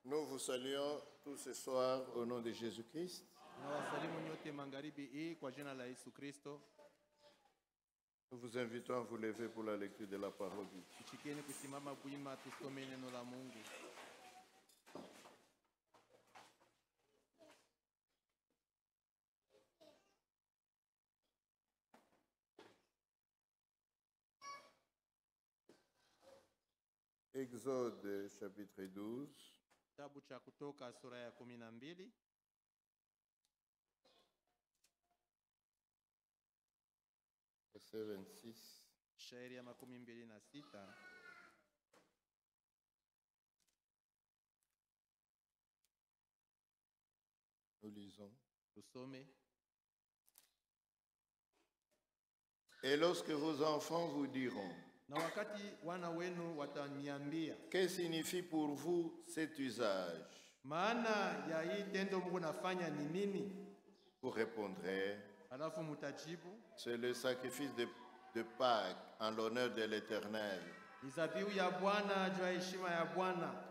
Nous vous saluons tous ce soir au nom de Jésus-Christ. Nous vous invitons à vous lever pour la lecture de la parole de Dieu. Exode chapitre 12. Kitabu cha Kutoka sura ya 12. Verset 26. Shairi ya 26. Nous lisons. Tusome. Et lorsque vos enfants vous diront, na wakati wana wenu wataniambia, que signifie pour vous cet usage? Maana ya hii tendo Mungu nafanya ni nini? Vous répondrez, alafu mutajibu, c'est le sacrifice de Pâques en l'honneur de l'Éternel. Zabihu ya Bwana juu ya heshima ya Bwana,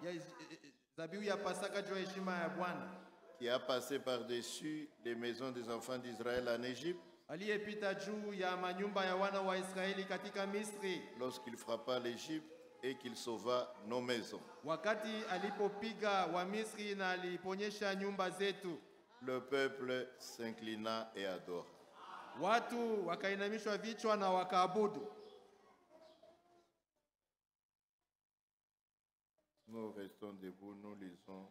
zabihu ya Pasaka juu ya heshima ya Bwana, qui a passé par-dessus les maisons des enfants d'Israël en Égypte. Aliyepita juu ya manyumba ya wana wa Israeli katika Misri. Lorsqu'il frappa l'Égypte et qu'il sauva nos maisons. Wakati alipopiga wa Misri na aliponyesha nyumba zetu. Le peuple s'inclina et adora. Watu wakainamishwa vichwa na wakaabudu. Nous restons debout, nous lisons.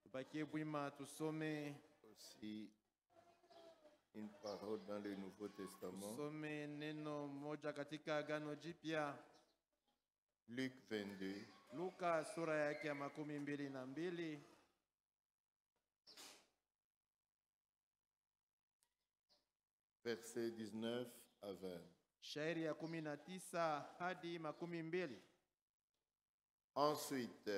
Tubakie bwima tusome aussi une parole dans le Nouveau Testament. Tusome neno moja katika Agano Jipya. Luc 22. Luka sura yake ya 22. Versets 19 à 20. Shairi ya 19 hadi 20. Ensuite,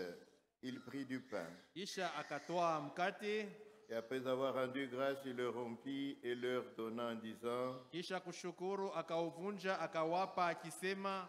il prit du pain. Kisha akatoa mkate. Et après avoir rendu grâce, il le rompit et leur donna en disant, kisha kushukuru akauvunja akawapa akisema,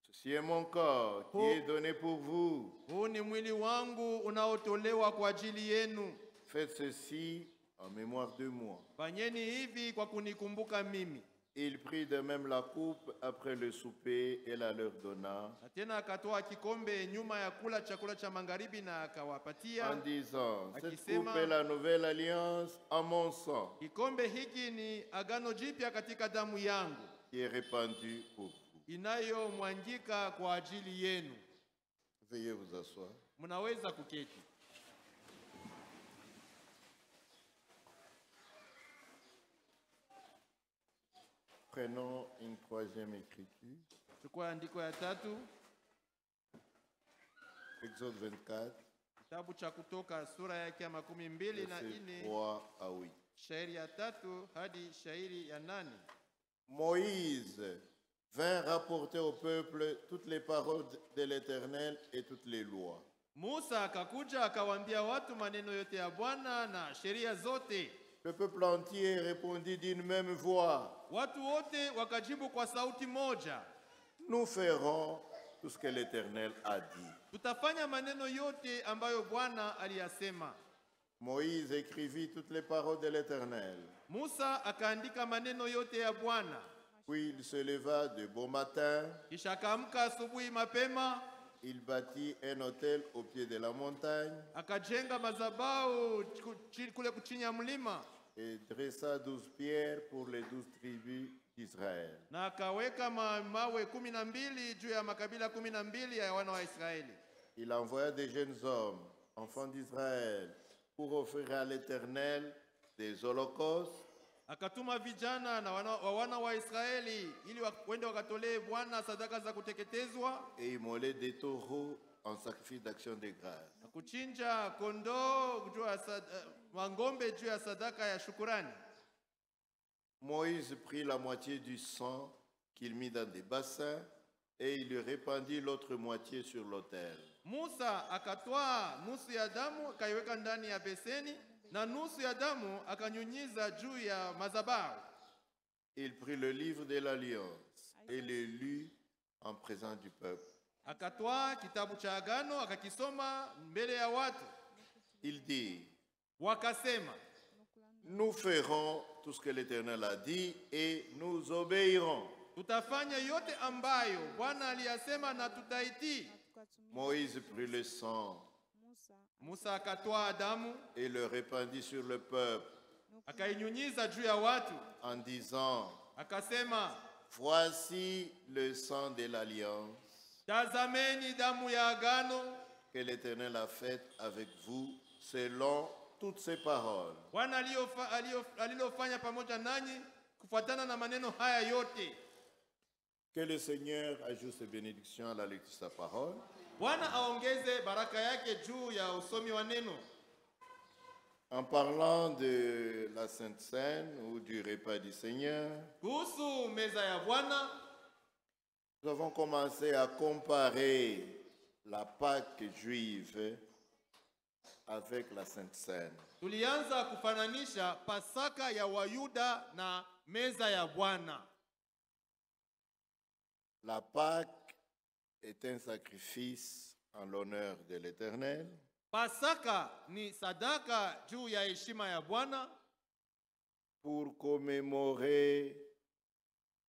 ceci est mon corps qui est donné pour vous. Huu ni mwili wangu unaotolewa kwa ajili yenu. Faites ceci en mémoire de moi. Fanyeni hivi kwa kunikumbuka mimi. Il prit de même la coupe après le souper et la leur donna. Tena akatoa kikombe nyuma ya kula chakula cha magharibi na akawapatia. En disant, cette coupe est la nouvelle alliance en mon sang. Kikombe hiki ni agano jipya katika damu yangu. Qui est répandue pour vous. Inayomwangika kwa ajili yenu. Veuillez vous asseoir. Mnaweza kuketi. Prenons une troisième écriture. Chukua andiko ya tatu. Exode 24. Kitabu cha Kutoka sura yake ya 24. Verset 3 à 8. Shairi ya 3 hadi shairi ya 8. Moïse vint rapporter au peuple toutes les paroles de l'Éternel et toutes les lois. Musa akakuja akawaambia watu maneno yote ya Bwana na sheria zote. Le peuple entier répondit d'une même voix. Watu wote wakajibu kwa sauti moja. Nous ferons tout ce que l'Éternel a dit. Tutafanya maneno yote ambayo Bwana aliyasema. Moïse écrivit toutes les paroles de l'Éternel. Musa akaandika maneno yote ya Bwana. Puis il se leva de bon matin. Kisha akaamka asubuhi mapema. Il bâtit un autel au pied de la montagne. Akajenga madhabahu kule chini ya mlima. Et dressa 12 pierres pour les 12 tribus d'Israël. Na akaweka mawe 12 juu ya makabila 12 ya wana wa Israeli. Il envoya des jeunes hommes, enfants d'Israël, pour offrir à l'Éternel des holocaustes. Akatuma vijana na wana wa Israeli ili wende wakatolee Bwana sadaka za kuteketezwa. Et immoler des taureaux en sacrifice d'action de grâce. Kuchinja kondoo juu ya ng'ombe juu ya sadaka ya shukurani. Moïse prit la moitié du sang qu'il mit dans des bassins et il lui répandit l'autre moitié sur l'autel. Musa akatoa nusu ya damu akaiweka ndani ya beseni na nusu ya damu akanyunyiza juu ya madhabahu. Il prit le livre de l'alliance et le lut en présence du peuple. Akatwaa kitabu cha agano akakisoma mbele ya watu. Il dit, Wakasema, nous ferons tout ce que l'Éternel a dit et nous obéirons. tutafanya yote ambayo Bwana aliyasema na tutaitii. Moïse prit le sang Musa akatwaa damu et le répandit sur le peuple akainyunyiza juu ya watu, en disant, akasema, voici le sang de l'alliance tazameni damu ya agano que l'Éternel a faite avec vous selon toutes ses paroles. Bwana alilofanya pamoja nanyi kufuatana na maneno haya yote. Que le Seigneur ajoute ses bénédictions à la lecture de sa parole. Bwana aongeze baraka yake juu ya usomi wa neno. En parlant de la Sainte Seine ou du repas du Seigneur, Kuhusu meza ya Bwana, nous avons commencé à comparer la Pâque juive avec la Sainte Seine. tulianza kufananisha Pasaka ya Wayuda na meza ya Bwana. La Pâque est un sacrifice en l'honneur de l'Éternel. Pasaka ni sadaka juu ya heshima ya Bwana, pour commémorer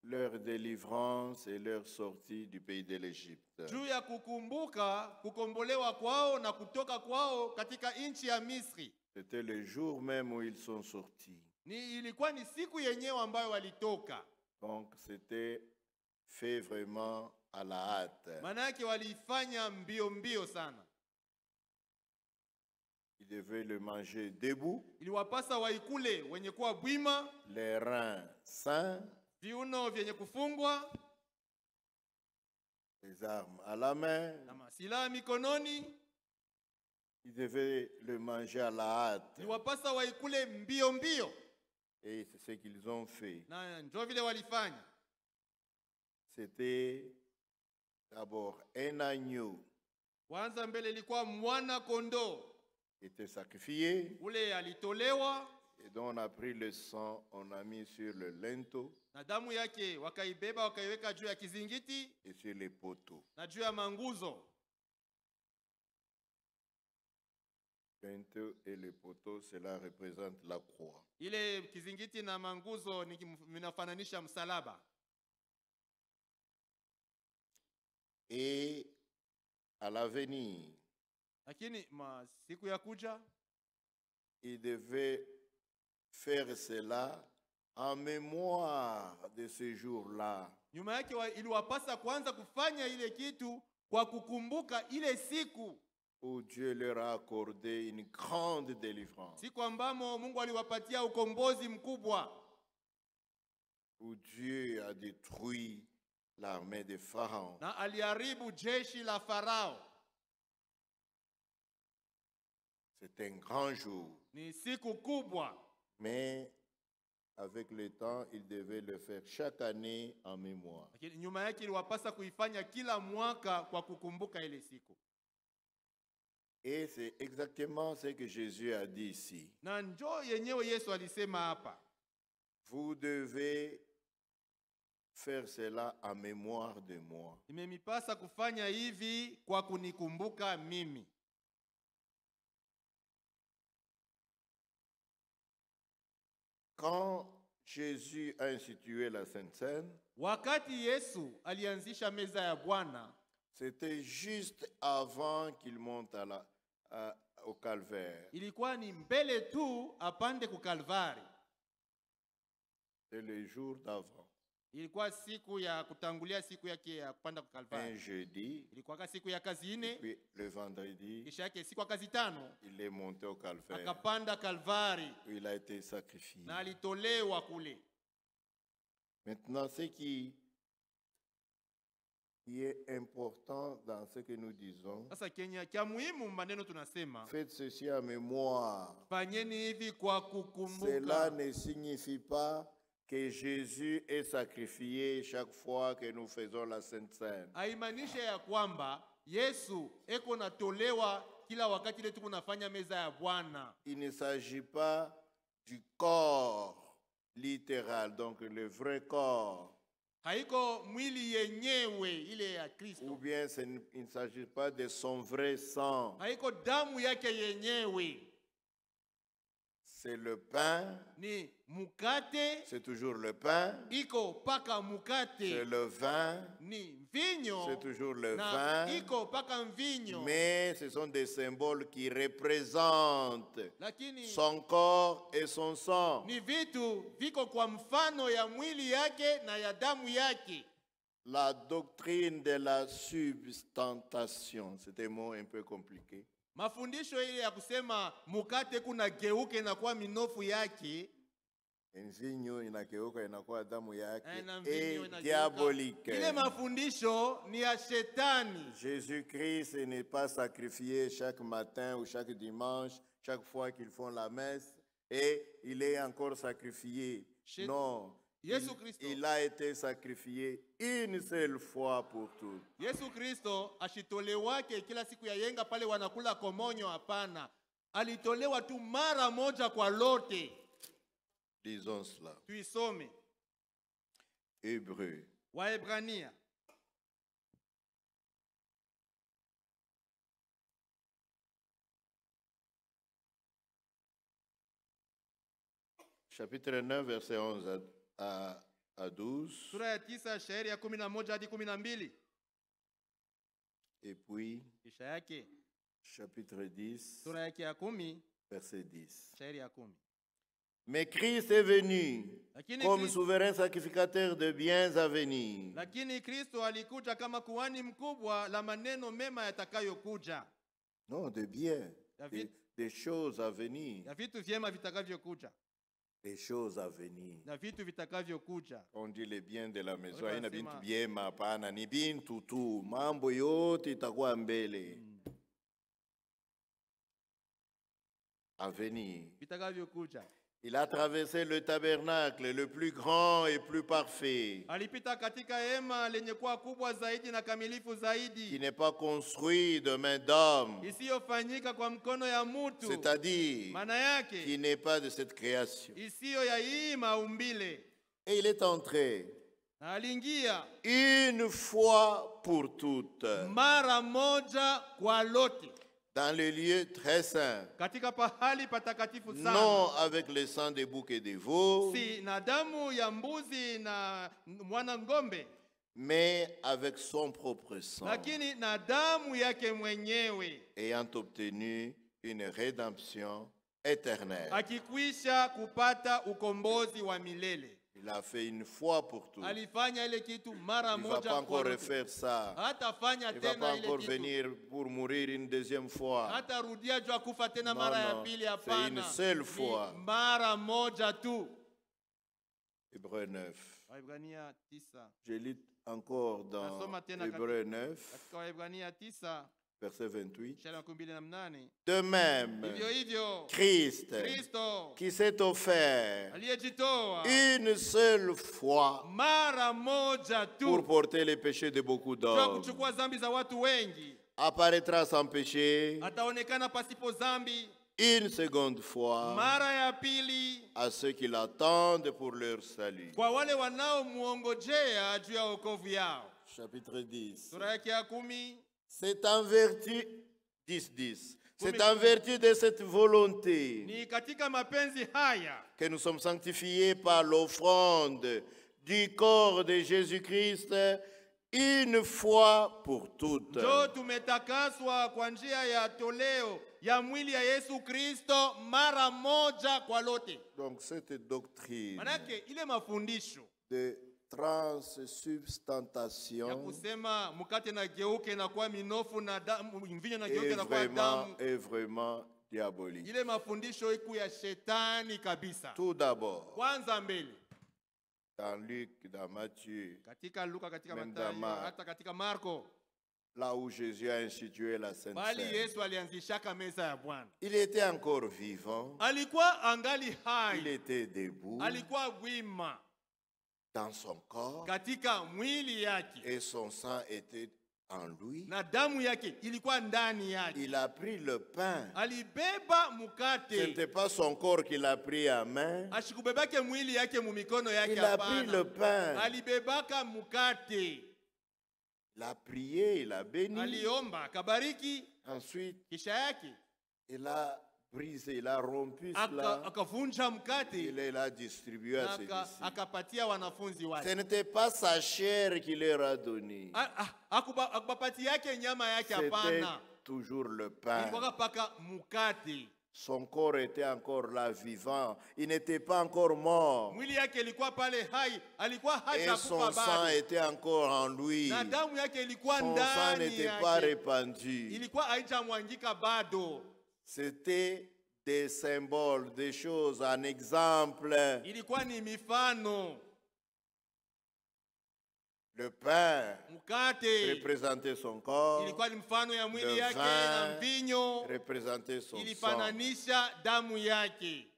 leur délivrance et leur sortie du pays de l'Égypte. juu ya kukumbuka kukombolewa kwao na kutoka kwao katika nchi ya Misri. C'était le jour même où ils sont sortis. Ilikuwa ni siku yenyewe ambayo walitoka. Donc c'était fait vraiment à la hâte. Maana yake walifanya mbio mbio sana. Ils devaient le manger debout, Iliwapasa waikule wenye kuwa bwima, les reins sains, viuno vyenye kufungwa, les armes à la main. na masilaha mikononi. Ils devaient le manger à la hâte. Iliwapasa waikule mbio mbio, Et c'est ce qu'ils ont fait. na ndio vile walifanya. C'était d'abord un agneau Kwanza mbele ilikuwa mwana kondoo, qui était sacrifié. ule alitolewa Et donc on a pris le sang, on a mis sur le linteau na damu yake wakaibeba wakaiweka juu ya kizingiti et sur les poteaux. na juu ya manguzo. Le linteau et les poteaux, cela représente la croix. Ile kizingiti na manguzo vinafananisha msalaba. Et à l'avenir, Lakini siku ya kuja il devait faire cela en mémoire de ce jour-là. nyuma yake iliwapasa kwanza kufanya ile kitu kwa kukumbuka ile siku, Où Dieu leur a accordé une grande délivrance. siku ambamo Mungu aliwapatia ukombozi mkubwa, Où Dieu a détruit l'armée de Pharaon. na aliharibu jeshi la Farao. C'est un grand jour. Ni siku kubwa, Mais avec le temps, il devait le faire chaque année en mémoire. lakini nyuma yake iliwapasa kuifanya kila mwaka kwa kukumbuka ile siku. Et c'est exactement ce que Jésus a dit ici. Na njoo yenyewe Yesu alisema hapa, Vous devez faire cela en mémoire de moi. imemipasa kufanya hivi kwa kunikumbuka mimi. Quand Jésus a institué la Sainte Seine, Wakati Yesu alianzisha meza ya Bwana, c'était juste avant qu'il monte au calvaire. ilikuwa ni mbele tu apande ku Kalvari. C'est le jour d'avant. Ilikuwa siku ya kutangulia siku yake ya kupanda ku Un Kalvari. jeudi, Ilikuwa siku ya kazi ine, puis le vendredi, kisha yake siku ya kazi tano il est monté au calvaire, akapanda Kalvari où il a été sacrifié. na alitolewa kule. Maintenant, ce qui est important dans ce que nous disons, Sasa kia muhimu maneno tunasema, faites ceci en mémoire. fanyeni hivi kwa Cela kukumbuka. ne signifie pas que Jésus est sacrifié chaque fois que nous faisons la Sainte Seine. Haimanisha ya kwamba Yesu eko natolewa kila wakati ile tuko nafanya meza ya Bwana. Il ne s'agit pas du corps littéral, donc le vrai corps haiko mwili yenyewe ile ya ou Kristo, bien il ne s'agit pas de son vrai sang. haiko damu yake yenyewe. C'est le pain, Ni mukate, c'est toujours le pain. iko paka C'est mukate. le vin, Ni mvinyo, c'est toujours le na vin. iko paka mvinyo. Mais ce sont des symboles qui représentent Lakini son corps et son sang. ni vitu viko kwa mfano ya mwili yake na ya damu yake. La doctrine de la substantation, c'est un mot un peu compliqué. Mafundisho ile ya kusema mukate kuna geuke na kwa minofu yake, Mvinyo inageuka inakuwa damu yake na mvinyo et inageuka. diabolique. Ile mafundisho ni ya shetani. Jésus-Christ n'est pas sacrifié chaque matin ou chaque dimanche, chaque fois qu'ils font la messe, et il est encore sacrifié. Non, Yesu Kristo, il a été sacrifié une seule fois pour toutes. Yesu Kristo ashitolewake kila siku ya yenga pale wanakula komonyo, hapana. Alitolewa tu mara moja kwa lote. Disons cela. Tuisome Hébreu, Waebrania chapitre 9, verset 11 à 12. sura ya 9 shairi ya 11 hadi 12. Et puis, Kisha yake chapitre 10, sura yake ya 10 verset 10. shairi ya 10. Mais Christ est venu Lakini comme Kristo, souverain sacrificateur de biens à venir. lakini Kristo alikuja kama kuhani mkubwa la maneno mema yatakayokuja, Non, de biens, David. des choses à venir. ya vitu vyema vitakavyokuja, Des choses à venir. na vitu vitakavyokuja. On dit les biens de la maison. Watu Haina wanasema- bintu biema hapana, ni bintu tu. Mambo yote itakuwa mbele. À venir. Vitakavyokuja. Il a traversé le tabernacle, le plus grand et plus parfait, Alipita katika hema lenye kuwa kubwa zaidi na kamilifu qui zaidi, n'est pas construit de main d'homme, isiyofanyika kwa mkono ya mutu, c'est-à-dire maana yake qui n'est pas de cette création. isiyo ya hii maumbile. Et il est entré Na aliingia une fois pour toutes mara moja kwa lote dans le lieu très saint, katika pahali patakatifu sana, non avec le sang des boucs et des veaux, si na damu ya mbuzi na mwana ng'ombe, mais avec son propre sang, lakini na damu yake mwenyewe, ayant obtenu une rédemption éternelle. akikwisha kupata ukombozi wa milele. Il a fait une fois pour toutes. Alifanya ile kitu mara Il ne va moja pas kwa encore lote. refaire ça. Hatafanya Il ne va pas tena ile encore kitu. venir pour mourir une deuxième fois. Hatarudia juu ya kufa tena Non, mara ya non, pili, c'est hapana. une seule Ni fois. mara moja tu. Hébreu 9. Waebrania 9. Je lis encore dans Nasoma tena Hébreu 9, Katika Waebrania 9 verset 28. shairi ya 28. De même, Hivyo hivyo Christ, Kristo qui s'est offert aliyejitoa une seule fois mara moja pour tu porter les péchés de beaucoup juu ya d'hommes, kuchukua dhambi za watu wengi, apparaîtra sans péché ataonekana pasipo dhambi une seconde fois mara ya pili à ceux qui l'attendent pour leur salut. kwa wale wanaomuongojea juu ya wokovu yao. Chapitre 10. Sura yake ya 10. C'est en vertu, 10. C'est en vertu de cette volonté Ni katika mapenzi haya que nous sommes sanctifiés par l'offrande du corps de Jésus-Christ une fois pour toutes. ndio tumetakaswa kwa njia ya toleo ya mwili ya Yesu Kristo mara moja kwa lote. Donc cette doctrine Manake ile mafundisho de ya transsubstantation kusema mkate na geuke na kuwa minofu na damu, mvinyo na geuke na kuwa damu, est vraiment diabolique. ile mafundisho iku ya shetani kabisa. Tout d'abord, Kwanza mbele dans Luc, dans Matthieu, katika Luka, katika Même Mathayo, dans Marc. hata katika Marko, là où Jésus a institué la Sainte bali Seine, Yesu alianzishaka meza ya Bwana. il était encore vivant, Alikuwa angali il hai, était debout alikuwa wima dans son corps katika mwili yake, et son sang était en lui. na damu yake ilikuwa ndani yake. Il a pris le pain. Alibeba Ce mkate. n'était pas son corps qu'il a pris à main. Ashikubebake mwili yake mumikono yake, Il a pris hapana. le pain. Alibebaka mkate. Il a prié, il a béni. Aliomba, akabariki. Ensuite, Kisha yake il a brisé, il a rompu cela. akavunja mkate. Il l'a distribué à ses disciples. Akapatia wanafunzi wake. Ce n'était pas sa chair qu'il leur a donnée. Akubapati yake nyama yake, C'était hapana. toujours le pain. Ilikuwa paka mkate. Son corps était encore là, vivant. Il n'était pas encore mort. Mwili yake ilikuwa pale hai, alikuwa Et hajakufa son sang bado. était encore en lui. Na damu yake ilikuwa Son sang ndani n'était pas yake. répandu. Ilikuwa haijamwangika bado. C'était des symboles, des choses, un exemple. Ilikuwa ni mifano. Le pain Mkate représentait son corps, ilikuwa ni mfano ya mwili Le yake, vin na mvinyo représentait son sang. ilifananisha damu yake.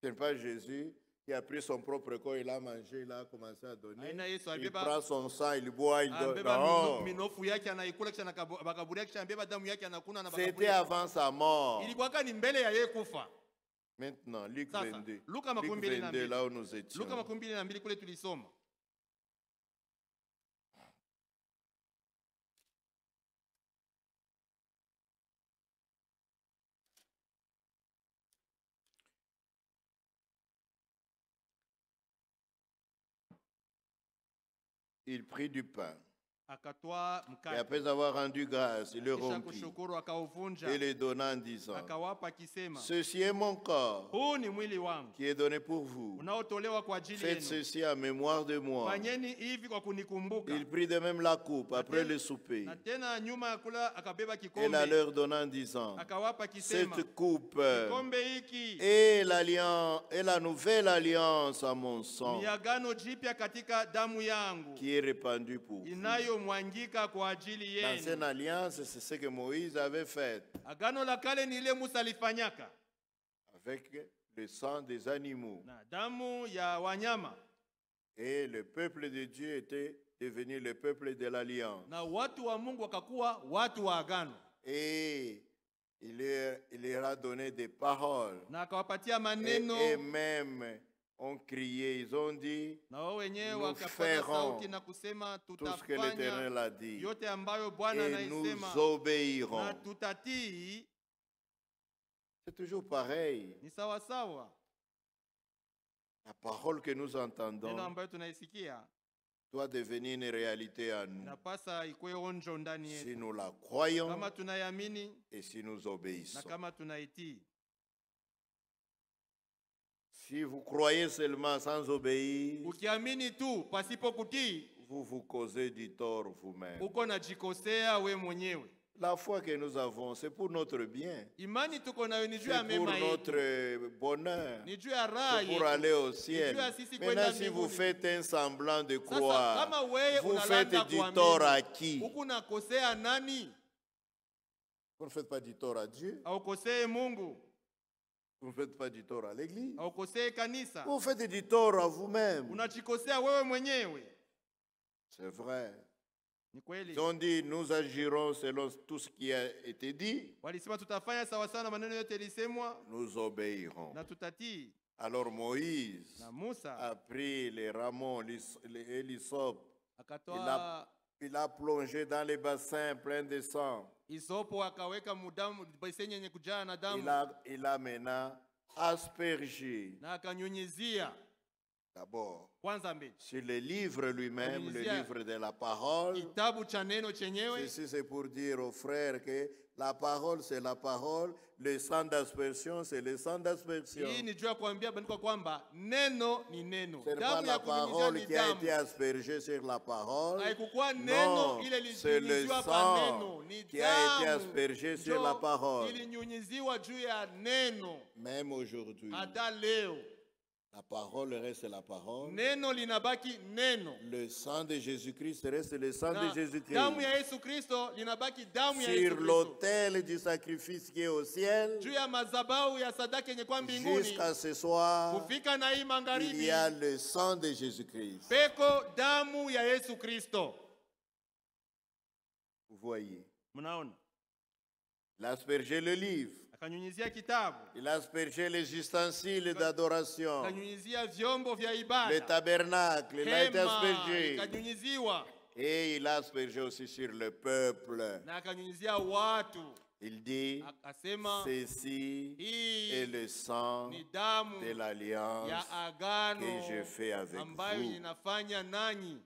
Ce n'est pas Jésus qui a pris son propre corps, il a mangé, il a commencé à donner. Aina Yesu Il alibeba prend son sang, il boit, il donne. ambeba Non. minofu yake anaikula, kisha bakaburia, kisha ambeba damu yake anakuna na C'était bakaburia. avant sa mort. Ilikuwa ni mbele ya yeye kufa. Maintenant, Luc Sasa, 22. Luka Luc 22, 22, là où nous étions. Luka 22 kule tulisoma. Il prit du pain. Akatoa Et mkate. après avoir rendu grâce, il le Kisha rompit kushukuru akauvunja. et le donna en disant, Akawapa akisema, ceci est mon corps huu ni mwili wangu qui est donné pour vous. unaotolewa kwa ajili Faites yenu. ceci en mémoire de moi. Fanyeni hivi kwa kunikumbuka. Il prit de même la coupe après le souper Na tena nyuma ya kula akabeba et la kikombe. leur donna en disant, Akawapa akisema, cette coupe kikombe hiki est la nouvelle alliance à mon sang ni agano jipya katika damu yangu qui est répandue pour vous. inayomwangika kwa ajili L'ancienne yenu. alliance, c'est ce que Moïse avait fait Agano la kale ni ile Musa alifanyaka avec le sang des animaux. na damu ya wanyama, Et le peuple de Dieu était devenu le peuple de l'alliance. na watu wa Mungu wakakuwa watu wa agano, Et il leur a donné des paroles. na akawapatia Et maneno, eux-mêmes ont crié, ils ont dit, na wao wenyewe nous wakapaza ferons sauti na kusema, tout ce que tutafanya l'Éternel a dit. yote ambayo Bwana Et nous anaisema obéirons. na tutatii. C'est toujours pareil. Ni sawa sawa, La parole que nous entendons neno ambayo tunaisikia doit devenir une réalité à nous. inapasa ikuwe onjo ndani Si yetu, nous la croyons kama tunayamini et si nous na obéissons. kama tunaitii. Si vous croyez seulement sans obéir, Ukiamini tu pasipo kutii, vous vous causez du tort vous-même. uko najikosea we mwenyewe. La foi que nous avons, c'est pour notre bien. Imani tuko nayo ni juu ya C'est pour mema yetu, notre bonheur. ni juu ya raha C'est pour yetu. aller au ciel. Nijua sisi Maintenant, kwenda si vous mbinguni. faites un semblant de Sasa croire, kama wewe vous faites unalanda du kuamini, tort à qui? huku nakosea nani? Vous ne faites pas du tort à Dieu. Haukosee Mungu, Vous ne faites pas du tort à l'Église. haukosee kanisa, Vous faites du tort à vous-même. unajikosea wewe mwenyewe. C'est vrai. Ni kweli. Ils ont dit, nous agirons selon tout ce qui a été dit. Walisema tutafanya sawa sawa na maneno yote yalisemwa Nous obéirons. na tutatii. Alors Moïse Na Musa a pris les rameaux, et l'hysope. akatoa Il a plongé dans les bassins pleins de sang. isopo, akaweka mudamu beseni yenye kujaa na damu, Il a maintenant aspergé na akanyunyizia d'abord kwanza mbele sur le livre lui-même, le Alisia. livre de la parole. kitabu cha neno chenyewe. Ceci c'est pour dire aux frères que la parole c'est la parole, le sang d'aspersion c'est le sang d'aspersion. Hii ni juu ya kuambia bandiko kwamba neno ni neno, Ce n'est pas damu la ya kunyunyizia parole ni qui a damu. été aspergée sur la parole. Haikukuwa neno Non, ile c'est le ilinyunyiziwa pa sang neno, ni qui a été damu aspergé sur njo la parole. ilinyunyiziwa juu ya neno. Même aujourd'hui, Hata leo la parole reste la parole. neno linabaki neno, Le sang de Jésus-Christ reste le sang de na Jésus-Christ. damu ya Yesu Kristo linabaki damu ya Yesu Sur Kristo. l'autel du sacrifice qui est au ciel, Juu ya madhabahu ya sadaka yenye kwa mbinguni jusqu'à ce soir, kufika na hii il magharibi, y a le sang de Jésus-Christ. peko damu ya Yesu Kristo. voyez. Mnaona? Il a aspergé le livre. Akanyunyizia kitabu. Il a aspergé les ustensiles d'adoration. Akanyunyizia vyombo vya Le ibada. tabernacle, il a été Hema aspergé. ikanyunyiziwa. Et il a aspergé aussi sur le peuple. Na akanyunyizia watu. Il dit, Akasema ceci hii est le sang ni damu de l'alliance ya agano que je fais avec ambayo vous. ninafanya nanyi.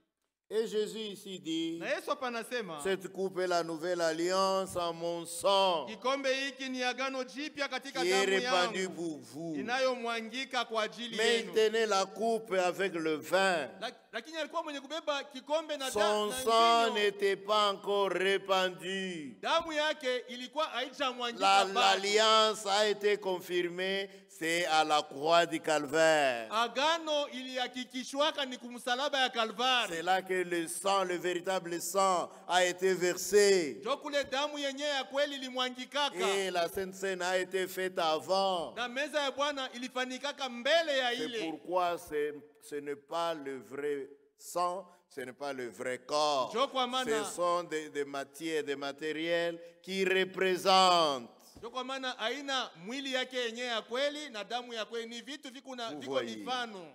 Et Jésus ici dit, Na Yesu hapa anasema cette coupe est la nouvelle alliance en mon sang kikombe hiki ni agano jipya katika qui est damu répandu yangu pour vous. inayomwangika kwa ajili Mais il yenu. tenait la coupe avec le vin. Lakini alikuwa mwenye kubeba kikombe na Son na sang mvinyo. n'était pas encore répandu. Damu yake ilikuwa haijamwangika bado. L'alliance a été confirmée, c'est à la croix du Calvaire. Agano ilihakikishwaka ni kumsalaba ya Kalvari. C'est là que le sang, le véritable sang, a été versé. Ndio kule damu yenyewe ya kweli ilimwangikaka. Et la Sainte Seine a été faite avant. Na meza ya Bwana ilifanikaka mbele ya C'est ile. pourquoi ce n'est pas le vrai sang, ce n'est pas le vrai corps. Ndio kwa maana Ce sont des matières, des matériels qui représentent. ndio kwa maana aina mwili yake yenyewe ya kweli na damu ya kweli ni vitu viko voyez. mifano.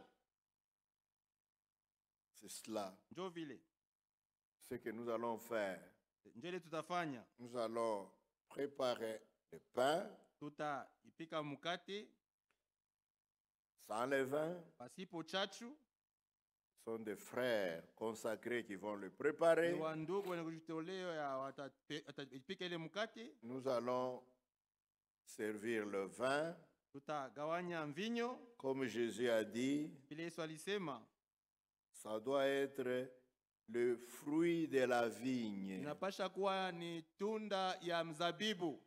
C'est cela. Ndio vile. Ce que nous allons faire. Ndio ile tutafanya. Nous allons préparer le pain Tutaipika mkate sans levain. pasipo chachu. Ce sont des frères consacrés qui vont le Ni préparer. wa ndugu wenye kujitolea ya watapika ile mkate. Nous allons servir le vin. Tutagawanya mvinyo. Comme Jésus a dit, Vile Yesu alisema ça doit être le fruit de la vigne. inapasha kuwa ni tunda ya mzabibu.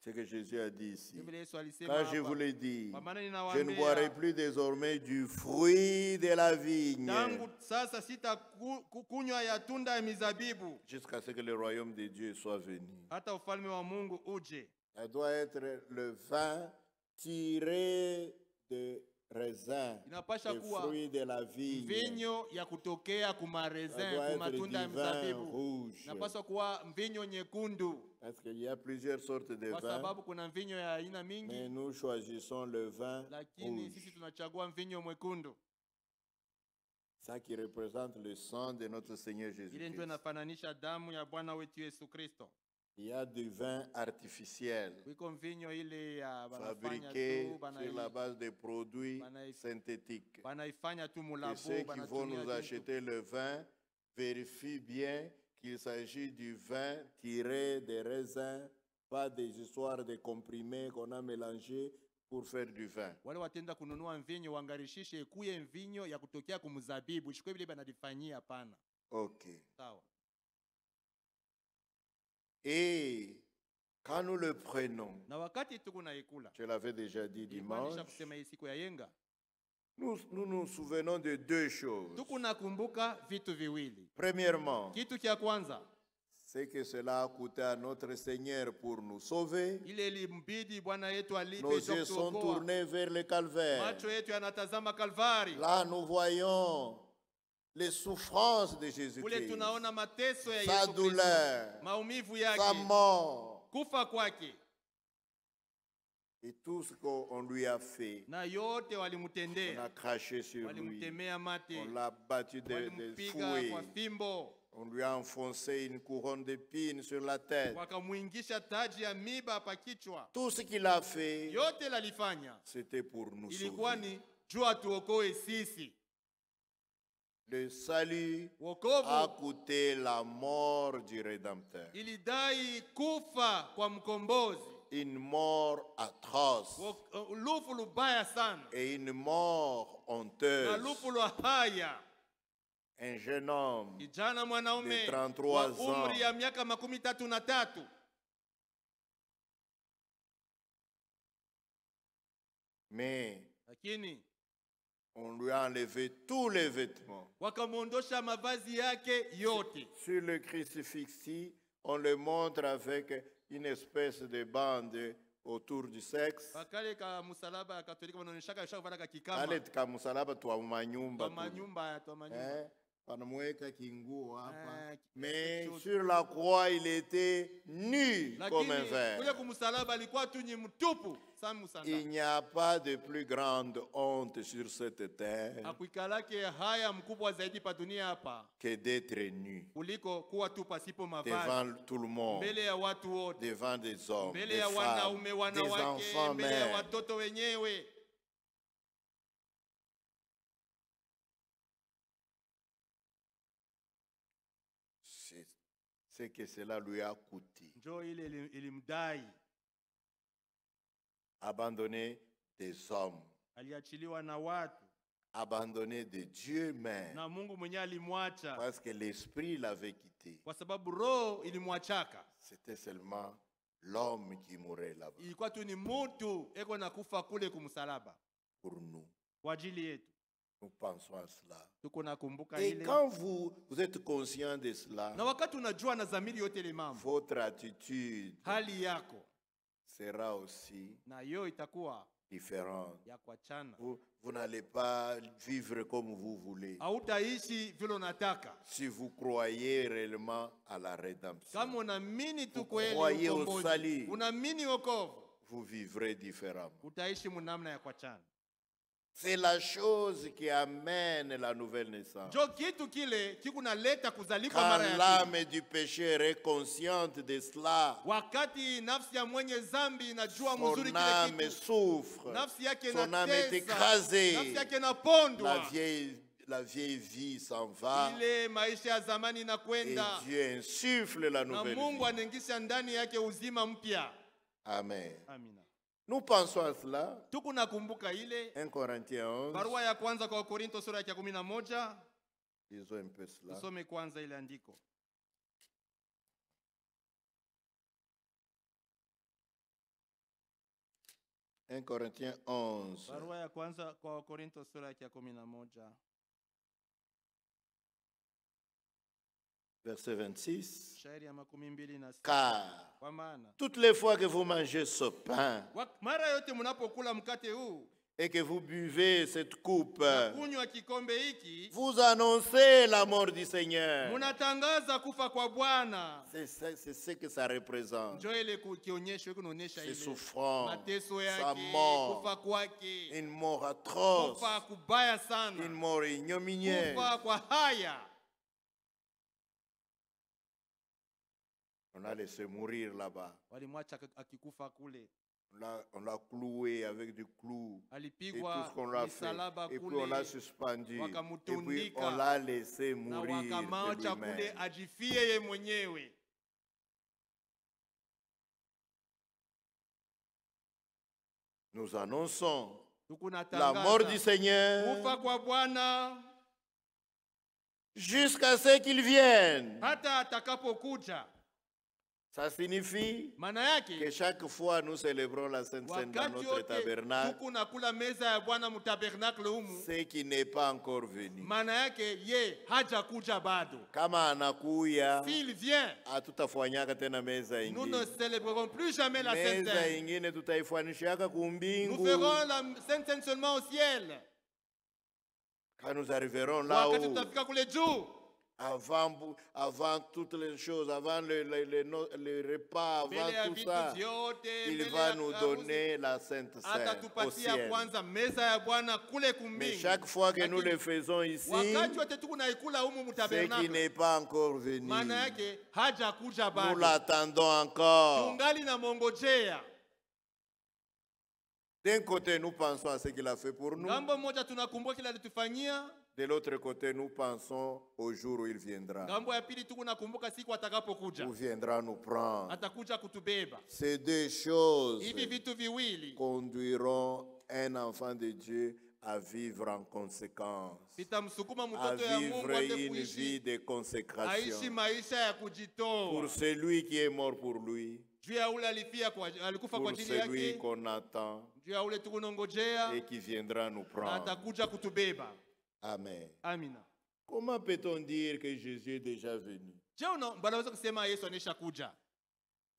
C'est ce que Jésus a dit ici. Vile Yesu alisema Quand je hapa. vous l'ai dit, Kwa maana je ne ninawaambia, boirai plus désormais du fruit de la vigne tangu sasa sitakunywa ya tunda ya mizabibu jusqu'à ce que le royaume de Dieu soit venu. hata ufalme wa Mungu uje. Ça doit être le vin tiré de raisin, Inapasha le kuwa fruit de la vigne. mvinyo ya kutokea Ça kumarezin, doit être kumatunda ya du vin mzabibu. rouge. Inapaswa kuwa mvinyo nyekundu Parce qu'il y a plusieurs sortes de kwa vins, sababu kuna mvinyo ya aina mais mingi, nous choisissons le vin lakini rouge. sisi tunachagua mvinyo mwekundu. Ça qui représente le sang de notre Seigneur Ile ndio Jésus-Christ. inafananisha damu ya Bwana wetu Yesu Kristo. Il y a du vin artificiel, Kuiko mvinyo ile ya banafanya fabriqué tu sur la base de produits Banaïf- synthétiques. banaifanya tu Et mulabo, ceux qui vont banatumia nous vitu. acheter le vin vérifient bien qu'il s'agit du vin tiré des raisins, pas des histoires de comprimés qu'on a mélangés pour faire du vin. Wale watenda kununua mvinyo wangarishishe kuye mvinyo ya kutokea kumzabibu, ishikwe vile banadifanyia hapana. Ok. Sawa. Et quand nous le prenons, Na wakati tuko na ikula, je l'avais déjà dit imanisha dimanche, kusema hii siku ya yenga, nous nous souvenons de deux choses. tuko nakumbuka vitu viwili. Premièrement, Kitu kia kwanza, c'est que cela a coûté à notre Seigneur pour nous sauver. ile ilimbidi Bwana yetu alipe Nos yeux sont kutuokoa. tournés vers le calvaire. Macho yetu yanatazama Kalvari. Là, nous voyons les souffrances de Kule Jésus-Christ, tunaona mateso ya sa Yesu Kristo, douleur, maumivu sa yake, mort kufa kwake, et tout ce qu'on lui a fait. na yote On a walimtendea. craché sur lui, Walimtemea mate, on l'a battu de walimpiga fouet, kwa fimbo, on lui a enfoncé une couronne d'épines sur la tête. wakamwingisha taji ya miba hapa kichwa. Tout ce qu'il a fait, Yote lalifanya c'était pour nous ilikuwa sauver. ni jua tuokoe sisi. Le salut a Wokovu coûté la mort du Rédempteur. ilidai kufa kwa mkombozi, Une mort atroce lufu lubaya sana et une mort na honteuse. lufu lwa haya. Un jeune homme Kijana mwanaume de 33 wa ans. umri ya miaka 33, mais lakini on lui a enlevé tous les vêtements. wakamwondosha mavazi yake yote. Sur le crucifix, on le montre avec une espèce de bande autour du sexe. Bakale ka musalaba ya Katolika wanaonyeshaka shaka vana ka Ale kikama kamusalaba twa manyumba kwa tu. manyumba. Eh? Wanamweka kinguo hapa. Mais kitu- sur la croix, il était nu comme un Lakini verre. kule kumsalaba alikuwa tu ni mtupu sana Il msanda. n'y a pas de plus grande honte sur cette terre Akuikalake haya mkubwa zaidi pa dunia hapa que d'être nu kuliko kuwa tu pasipo mavazi devant tout le monde, mbele ya watu wote, devant des hommes, mbele des ya wanaume, femmes, des wanawake, enfants mbele ya même. watoto wenyewe. C'est que cela lui a coûté. Njoo ile ilimdai, Abandonné des hommes, aliachiliwa na watu abandonné de Dieu même, na Mungu mwenyewe alimwacha parce que l'esprit l'avait quitté. kwa sababu roho ilimwachaka. C'était seulement l'homme qui mourait là-bas Ilikuwa tu ni mtu eko na kufa kule kumsalaba pour nous. kwa ajili yetu. Nous pensons à cela. Tuko nakumbuka Et ile, quand vous êtes conscient de cela, na wakati unajua na dhamiri yote ile mambo, votre attitude hali yako sera aussi na yo itakuwa différente. ya kuachana. Vous n'allez pas vivre comme vous voulez. Hautaishi vile unataka. Si vous croyez réellement à la rédemption, Kama unaamini tu Vous kweli croyez au ukombozi, salut. unaamini wokovu, vous vivrez différemment. utaishi munamna ya kuachana. C'est la chose qui amène la nouvelle naissance. Njo kitu kile kikunaleta kuzalika mara Quand ya pili. l'âme du pécheur est consciente de cela, Wakati nafsi ya mwenye zambi inajua son mzuri kile âme kitu, souffre, nafsi yake son âme est inatesa, écrasée, nafsi yake inapondwa, la vieille vie s'en va ile maisha ya zamani et inakwenda, Dieu insuffle la na nouvelle Mungu vie. anaingisha ndani yake uzima mpya. Amen. Amina. Nous pensons à cela. Tuku nakumbuka ile 1 Corinthiens 11. barua ya kwanza kwa Korinto sura ya 11. Lisons un peu cela. Tusome kwanza ile andiko. 1 Corinthiens 11. Barua ya kwanza kwa Korinto sura ya 11. Verset 26. Shairi ya 26. Car Kwa maana toutes les fois que vous mangez ce pain mara yote mnapokula mkate huu et que vous buvez cette coupe, na kunywa kikombe hiki, vous annoncez la mort du Seigneur. mnatangaza kufa kwa Bwana. C'est ce que ça représente. Njoo ile kionyesho kunaonesha Ses ile souffrances, mateso sa yake, mort, kufa kwake, une mort atroce, kufa kubaya une sana, mort ignominieuse. kufa kwa haya. On a laissé mourir là-bas. Walimwacha akikufa kule, On l'a cloué avec du clou. Et tout alipigwa ce qu'on l'a fait. misalaba Et puis on l'a kule, suspendu. Et puis wakamutundika, on l'a laissé na mourir de wakamwacha kule lui-même. ajifie ye mwenyewe. Nous annonçons la Tukunatangaza mort du Seigneur kufa kwa Bwana jusqu'à ce qu'il vienne. hata atakapokuja. Ça signifie Maana que yake chaque fois nous célébrons la Sainte Seine dans wakati notre yote tabernacle, tuku nakula meza ya Bwana mutabernakle humu, ce qui n'est pas encore venu. maana yake ye hajakuja bado. Kama anakuya, S'il vient, hatutafanyaka tena meza nous ne ingine. célébrerons plus jamais la Sainte Meza Seine. ingine tutaifanishaka Nous kumbingu. ferons la Sainte Seine seulement au ciel. Quand nous arriverons Wakati là-haut, tutafika kule juu, avant toutes les choses, avant le repas, mbele avant ya tout vitu ça, vyote, il mbele va ya nous harusi, donner la Sainte Seine au atatupatia ciel. kwanza meza ya Bwana kule Mais kumbingu. chaque fois que nous Lakini le faisons ici, wakati wote tuku naikula humu ce qui mutabernakle, n'est pas encore venu, maana yake hajakuja nous bado. l'attendons encore. Tungali na mongojea. D'un côté, nous pensons à ce qu'il a fait pour nous. Ngambo moja tunakumbuka kile alitufanyia, De l'autre côté, nous pensons au jour où il viendra. ngambo ya pili tuku nakumbuka siku atakapokuja, Où viendra nous prendre. atakuja kutubeba. Ces deux choses Hivi vitu viwili conduiront un enfant de Dieu à vivre en conséquence, vitamsukuma à mtoto ya Mungu vivre ate une vie kuishi, de aishi consécration maisha ya kujitoa. pour celui qui est mort pour lui, Juu ya ule alikufa kwa pour ajili celui yake, qu'on attend juu ya ule tukunongojea, et qui viendra nous na prendre. atakuja kutubeba. Amen. Amina. Comment peut-on dire que Jésus est déjà venu? Je, banaweza kusema Yesu anesha kuja?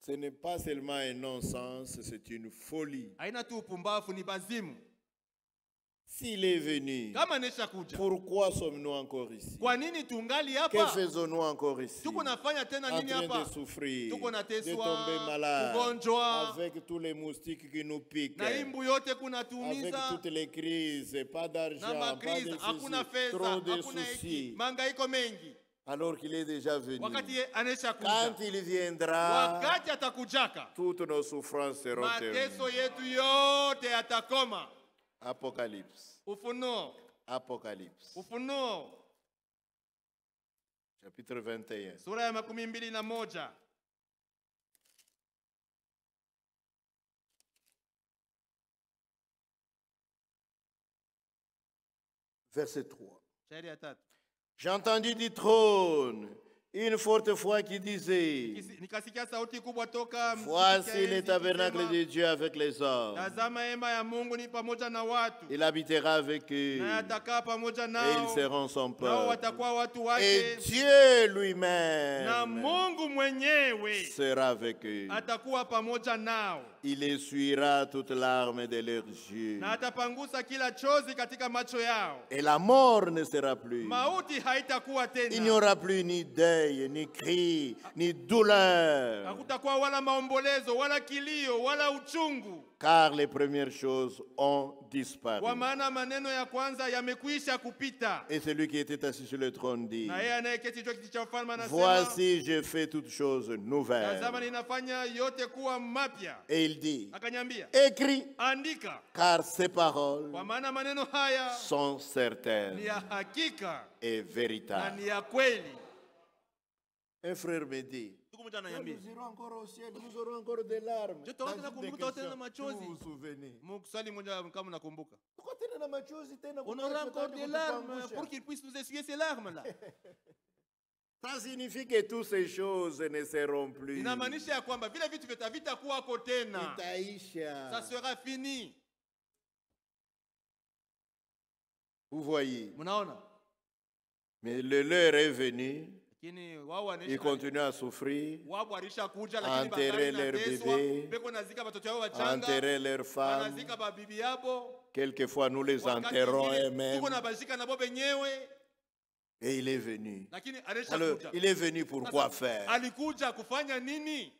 Ce n'est pas seulement un non-sens, c'est une folie. Haina tu upumbavu, ni bazimu. S'il est venu, Kama anesha kuja, pourquoi sommes-nous encore ici? kwa nini tungali Que hapa? faisons-nous encore ici? Tuko nafanya tena En nini train hapa? de souffrir, Tuko de nateswa, tomber malade, ugonjwa, avec tous les moustiques qui nous piquent, na imbu yote avec kunatuumiza, toutes les crises, pas na d'argent, pas makrizi, de hakuna ceci, fedha, trop de hakuna hiki, soucis, mangaiko mengi. alors qu'il est déjà venu. Wakati ye anesha Quand kuja, il viendra, wakati atakujaka, toutes nos souffrances seront terminées. mateso yetu yote yatakoma. Apocalypse. Ufunuo, Apocalypse. Ufunuo, Chapitre 21. sura ya 21. Verset 3. Shairi ya 3. J'ai entendu du trône une forte voix qui disait, Nikasikia sauti kubwa toka voici le tabernacle de Dieu avec les hommes. tazama hema ya Mungu ni pamoja na watu, Il habitera avec eux na atakaa pamoja et ils nao, seront son nao peuple. watakuwa watu Et wake, Dieu na lui-même Mungu mwenyewe sera avec eux. atakuwa pamoja nao, Il essuiera toute larme de leurs yeux. na atapangusa kila chozi katika macho yao. Et la mort ne sera plus. Mauti haitakuwa Il n'y tena, aura plus ni deuil, ni cri, ni douleur. hakutakuwa wala maombolezo wala kilio wala uchungu, Car les premières choses ont disparu. kwa maana maneno ya kwanza yamekwisha kupita. Et celui qui était assis sur le trône dit, Na yeye anayeketi juu ya kiti cha ufalme anasema, voici, je fais toutes choses nouvelles. tazama ninafanya yote kuwa mapya. Et il dit, Akanyambia, écris, andika, car ces paroles kwa maana maneno haya sont certaines ni ya hakika et na véritables. ni ya kweli. Un frère me dit, Siku moja ananiambia, nous irons encore au ciel, nous aurons encore des larmes. Je tutaona tena Dans une kumbuka, tutaona question, machozi. si vous vous souvenez. mkusali mmoja kama nakumbuka, Pourquoi tena na machozi tena on aura encore des larmes kutuangusha? pour qu'il puisse nous essuyer ces larmes là. Ça signifie que toutes ces choses ne seront plus. Inamaanisha ya kwamba vile vitu vyote havitakuwako tena, Itaisha. ça sera fini. Vous voyez. Mnaona, Mais le leur est venu, lakini wao ils continuent à souffrir, wao walishakuja, lakini enterrer bakari leur nateswa, bébé, beko nazika watoto wao wachanga, enterrer leurs femmes. wanazika babibi yabo, Quelquefois, nous les wakati enterrons mwingine eux-mêmes. tuko na bashika nabo benyewe, Et il est venu. lakini Alors, alishakuja. il est venu pour quoi faire? Alikuja kufanya nini?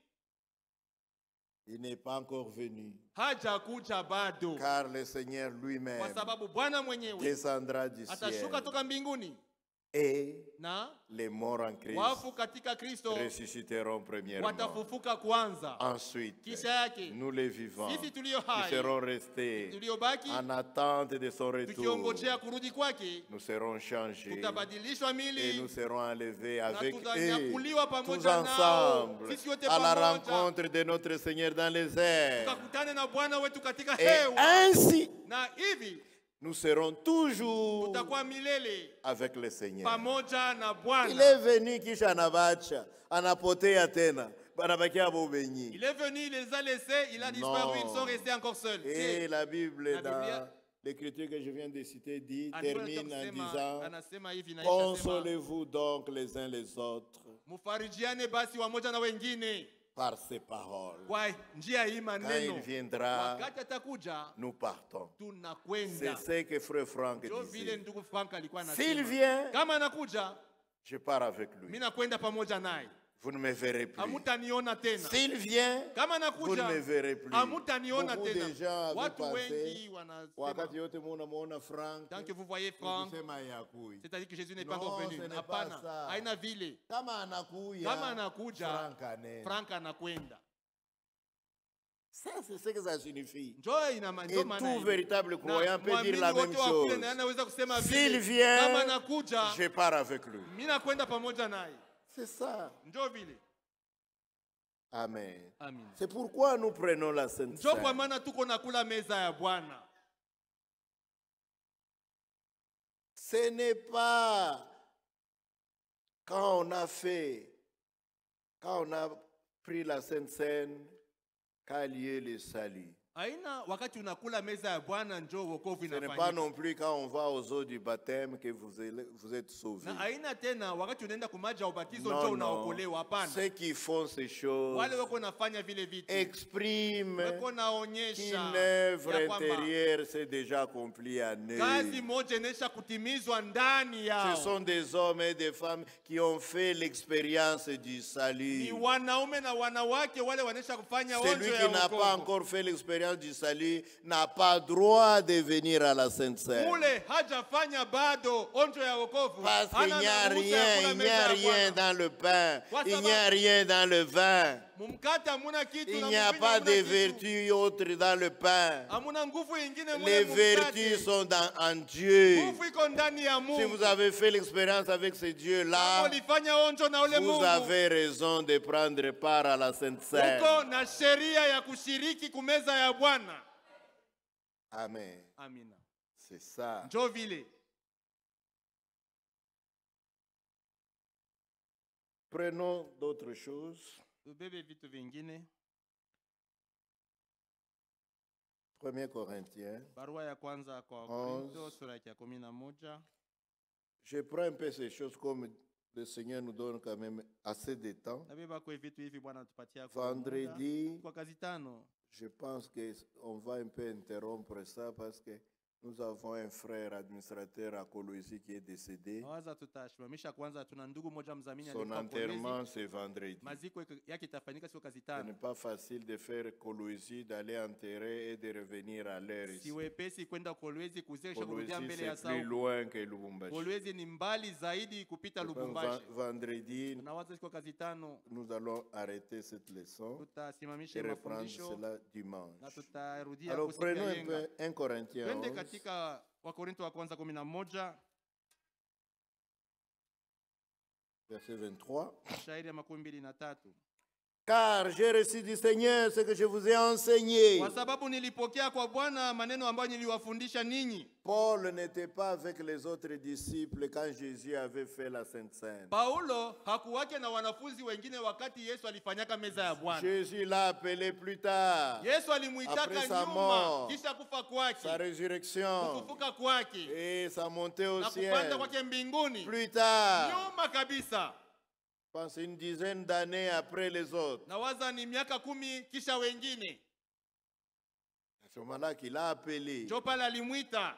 Il n'est pas encore venu. Hajakuja bado, Car le Seigneur kwa lui-même sababu Bwana mwenyewe descendra du ciel. atashuka toka mbinguni, Et na les morts en Christ wafu katika Kristo ressusciteront premièrement. watafufuka kwanza. Ensuite, Kisha yake nous les vivants, sisi tulio qui hai, serons restés tuliobaki, en attente de son retour, tukiongojea kurudi kwake, nous serons changés tutabadilishwa et mili nous serons enlevés na avec eux, tutanyakuliwa tous pamoja nao, ensemble, sisi wote à la pamoja, rencontre de notre Seigneur dans les airs. tukakutane na Bwana wetu katika Et hewa, ainsi, na hivi nous serons toujours tutakuwa milele avec le Seigneur. pamoja na Il Bwana. est venu kisha anabacha, anapotea tena, banabakia bobenyi. Il est venu, il les a laissés, il a disparu, Non. ils sont restés encore seuls. Et la Bible, La dans Biblia- l'écriture que je viens de citer, dit, Andiko termine en linasema- disant, anasema hivi na inasema, consolez-vous donc les uns les autres mufarijiane basi wamoja na wengine par ces paroles. kwa njia hii Quand il maneno. viendra, Wakati atakuja nous partons. C'est tunakwenda. ce que Frère Franck Ndio vile disait. ndugu Frank alikuwa S'il anasema, vient, kama anakuja je pars avec lui. mimi nakwenda pamoja naye, Vous ne me verrez plus. hamutaniona tena. S'il vient, Kama vous ne anakuja me verrez plus. hamutaniona Beaucoup de gens tena. avaient Watu wengi pensé, wanasema, wakati yote munamuona Frank, tant que vous voyez Frank, kusema yakui. c'est-à-dire que Jésus n'est pas Non, encore ce venu. n'est Hapana, pas ça. haina vile. Kama anakuya, Kama anakuja, Frank anaenda. Frank anakwenda. Ça, c'est ce que ça signifie. Njoo ina Et njoo maana tout hiyo. véritable Na croyant peut mwamini dire la wote même wa kule chose. na anaweza kusema S'il vile. vient, Kama anakuja, je pars avec lui. mimi nakwenda pamoja naye. C'est ça. Njoo vile. Amen. Amen. C'est pourquoi nous prenons la Sainte Njoo kwa Seine. maana tuko nakula meza ya Bwana. Ce n'est pas quand on a pris la Sainte Seine qu'a lieu le salut. Haina wakati unakula meza ya Bwana njoo wokovu Ce n'est pas inafanyika. non plus quand on va aux eaux du baptême que vous êtes sauvés. Na haina tena wakati unaenda kumaji ya ubatizo njoo Non, non. unaokolewa, hapana. Ceux qui font ces choses Wale wako nafanya vile vitu expriment wako naonyesha qu'une œuvre ya kwamba intérieure s'est déjà accomplie en kazi eux. moja inaisha kutimizwa ndani Ce yao. sont des hommes et des femmes qui ont fait l'expérience du Ni salut. wanaume na wanawake wale wanaisha kufanya Celui onjo qui ya n'a pas wokovu. encore fait l'expérience du salut n'a pas droit de venir à la Sainte Seine. Ule hajafanya bado onjo ya wokovu. Parce qu'il Hana n'y a na ruhusa ya rien, kula il n'y meza a ya rien Bwana. dans le pain, Kwa il n'y a sababu- rien dans le vin, Mumkate hamuna kitu il na n'y a mvinyo pas hamuna de kitu. vertu autre dans le pain. Hamuna nguvu ingine mule Les mumkate. vertus sont en Dieu. Nguvu iko ndani ya Si Mungu. vous avez fait l'expérience avec ce Dieu-là, Kama ulifanya onjo na ule vous Mungu, avez raison de prendre part à la Sainte Seine. uko na sheria ya kushiriki kumeza ya Bwana. Amen. Amina. C'est ça. Njoo vile. Prenons d'autres choses. Tubebe vitu vingine. 1 Corinthiens. Barua ya kwanza kwa Korinto sura ya 11. Je prends un peu ces choses comme le Seigneur nous donne quand même assez de temps. Nabeba kwa vitu hivi Bwana atupatia kwa muda. Vendredi, Kwa kazi tano. je pense qu'on va un peu interrompre ça parce que nous avons un frère administrateur à Colosie qui est décédé. Nawaza tutashimamisha kwanza, tuna ndugu moja mzamini Son alikuwa enterrement, Kolwezi. c'est vendredi. Maziko yake itafanyika siku kazi Ce tano. n'est pas facile de faire Colosie, d'aller enterrer et de revenir à l'heure Si ici. wepesi kwenda Kolwezi kuzesha kurudia Colosie, mbele ya c'est plus sao. loin que Lubumbashi. Kolwezi ni mbali zaidi kupita Je pense Lubumbashi. vendredi, Nawaza siku kazi tano nous allons arrêter cette leçon tutasimamisha et reprendre mafundisho cela dimanche. na tutarudia Alors kusikia prenons un yenga. peu 1 Corinthiens Twende 11. katika Wakorinto wa kwanza 11 Verset 23. shairi ya 23. Car j'ai reçu du Seigneur ce que je vous ai enseigné. Kwa sababu nilipokea kwa Bwana maneno ambayo niliwafundisha ninyi. Paul n'était pas avec les autres disciples quand Jésus avait fait la Sainte Seine. Paulo hakuwake na wanafunzi wengine wakati Yesu alifanyaka meza ya Bwana. Jésus l'a appelé plus tard, Yesu alimuitaka Après sa nyuma mort, kisha kufa sa kwake, résurrection kufufuka kwake et sa montée au na ciel. kupanda kwake mbinguni. Plus tard, Nyuma kabisa. je pense une dizaine d'années après les autres. Nawaza ni miaka 10 kisha wengine. À ce moment-là qu'il a appelé. Ndio pale alimuita.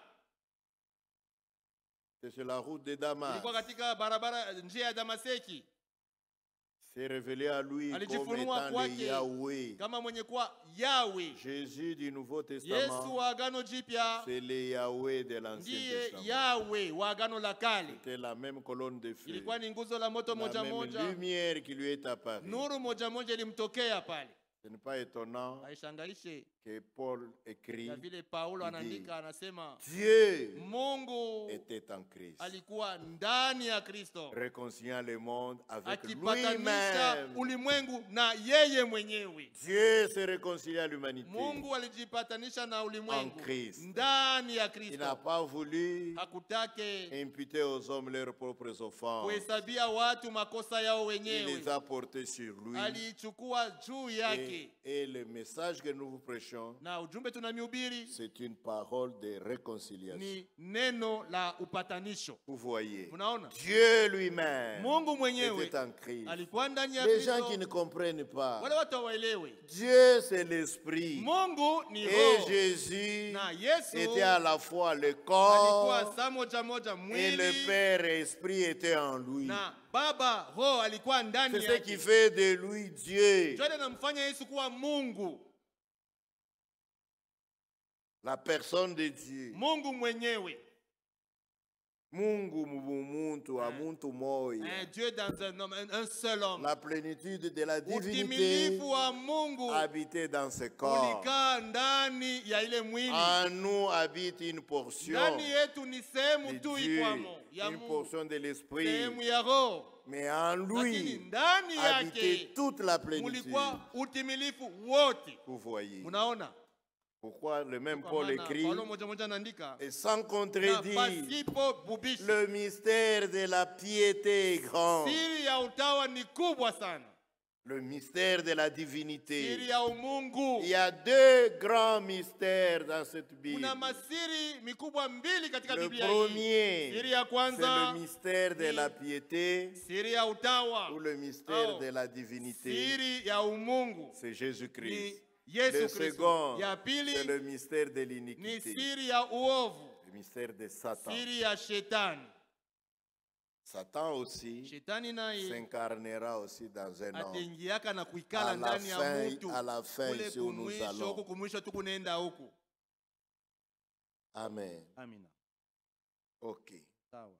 C'est sur la route de Damas. Ilikuwa katika barabara njia ya Damaseki. C'est révélé à lui comme Alijifunua étant le kwake Yahweh. kama mwenye kuwa Yahweh. Jésus du Nouveau Yesu Testament, wa Agano Jipya c'est le Yahweh de l'Ancien ndiye Testament. Yahweh wa Agano la Kale. C'était la même colonne de feu, Ilikuwa ni nguzo la moto la moja même moja, lumière qui lui est apparue. nuru moja moja ilimtokea pale. Ce n'est pas étonnant Haishangaishe que Paul écrit na vile Paulo il dit, anaandika, anasema Dieu Mungu était en Christ, alikuwa ndani ya Kristo réconciliant le monde avec akipatanisha lui-même. ulimwengu na yeye mwenyewe. Dieu s'est réconcilié à l'humanité. Mungu alijipatanisha na ulimwengu En Christ. ndani ya Il n'a Kristo. pas voulu Hakutake imputer aux hommes leurs propres offenses. kuhesabia watu makosa yao Il les wenyewe, a portés sur lui. aliichukua juu yake. Et le message que nous vous prêchons, Na ujumbe tunamhubiri c'est une parole de réconciliation. ni neno la upatanisho. Vous voyez, Unaona, Dieu lui-même Mungu mwenyewe était en Christ. alikuwa ndani ya Les gens qui Kristo. ne comprennent pas, Wale watu hawaelewi, Dieu c'est l'esprit. Mungu ni Et roho Jésus na Yesu était à la fois le alikuwa corps saa moja moja et le mwili Père et esprit étaient en lui. na Baba roho alikuwa ndani C'est ce qui yake. fait de lui Dieu, Ndio namfanya Yesu kuwa Mungu, la personne de Dieu. Mungu mwenyewe. Mungu mumuntu wa muntu moya. Un Dieu dans un homme, un seul homme. La plénitude de la divinité Utimilifu wa Mungu habitait dans ce corps. ulikaa ndani ya ile mwili. En nous habite une portion Ndani yetu ni de sehemu tu Dieu, ikwamo ya une Mungu, portion de l'esprit. sehemu ya roho, Mais en lakini lui ndani habitait yake toute la plénitude. mulikuwa utimilifu wote. Vous voyez. Unaona Pourquoi le même Kwa Paul maana écrit, Paulo moja moja anaandika, et sans na contredire, pasipo bubishi, le mystère de la piété est grand. siri ya utawa ni kubwa sana. Le mystère de la siri divinité. ya umungu. Il y a deux grands mystères dans cette Bible. Kuna masiri mikubwa mbili katika Le Biblia hii. premier, Siri ya c'est kwanza le mystère de la piété siri ya utawa ou le mystère au de la divinité. siri ya umungu C'est Jésus-Christ. ni Yesu Le Kristo. second, Ya c'est pili le mystère de ni l'iniquité, siri ya uovu, le mystère de Satan. siri ya shetani. Satan aussi Shetani naye s'incarnera aussi dans un homme. ataingiaka na kuikala ndani ya mtu À la fin, kule ici où nous kumwisho, huku allons. kumwisho tu kunaenda huku. Amen. Amina. Ok. Sawa.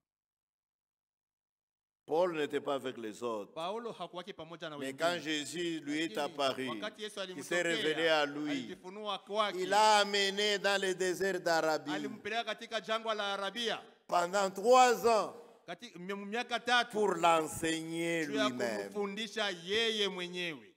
Paul n'était pas avec les autres. Paulo hakuwaki pamoja na Mais quand wengine. Jésus lui est Lakini, apparu, wakati Yesu il s'est révélé alimtokea, à lui. alijifunua kwake, Il l'a amené dans le désert d'Arabie alimpeleka katika jangwa la Arabia pendant 3 ans miaka 3 pour l'enseigner juu ya lui-même. kumfundisha yeye mwenyewe.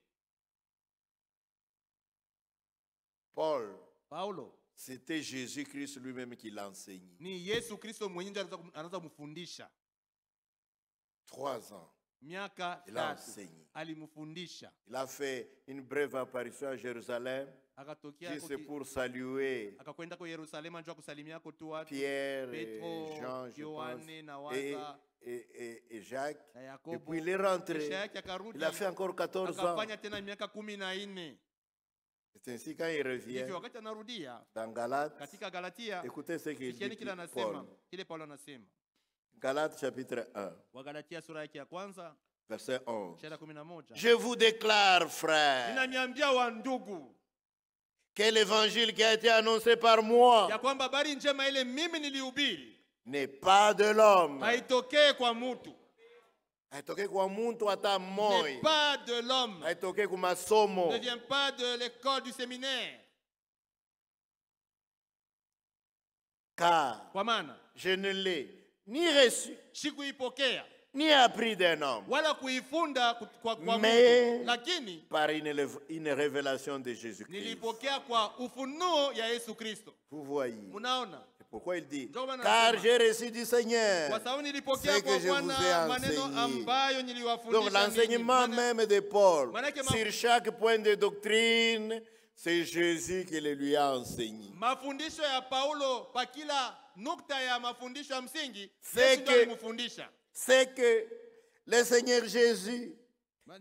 Paulo C'était Jésus-Christ lui-même qui l'enseignait. ni Yesu Kristo mwenyewe anaanza kumfundisha. 3 ans, Miaka il a 3 enseigné. alimfundisha. Il a fait une brève apparition à Jérusalem, Akatokea juste pour saluer akakwenda kwa Yerusalemu njoo kusalimia kwa watu. Pierre Petro, et Jean, je Yohane na pense, Waza et Jacques. na Et Yakobo. puis il est rentré. Kisha yake akarudi, Il a fait encore 14 ans. akafanya tena miaka 14. C'est ainsi quand il revient Hivyo wakati anarudia dans Galates, katika Galatia, écoutez ce qu'il sikieni dit kile Paul. anasema, kile Paulo anasema. Galates chapitre 1, Wagalatia sura yake ya kwanza verset 11. shairi 11. Je vous déclare, frères, Ninaniambia wa ndugu que l'évangile qui a été annoncé par moi ya kwamba habari njema ile mimi nilihubiri n'est pas de l'homme. haitokee kwa mtu, Haitokee kwa muntu hata n'est mmoja. pas de l'homme, Haitokee kwa masomo. ne vient pas de l'école du séminaire. Car Kwa maana je ne l'ai ni reçu, sikuipokea ni appris d'un homme, wala kuifunda kwa Mais- mtu, lakini par une révélation de Jésus-Christ. nilipokea kwa ufunuo ya Yesu Kristo. Vous voyez. Munaona? Et pourquoi il dit? Ndio maana Car anasema, j'ai reçu du Seigneur. kwa sababu nilipokea Ce kwa que je vous ai Bwana maneno enseigné. ambayo Donc niliwafundisha l'enseignement ninyi. même de Paul, Manake sur chaque point de doctrine, c'est Jésus qui le lui a enseigné. Mafundisho ya Paulo pa kila nukta ya mafundisho ya msingi C'est Yesu ndiye que- alimfundisha. C'est que le Seigneur Jésus,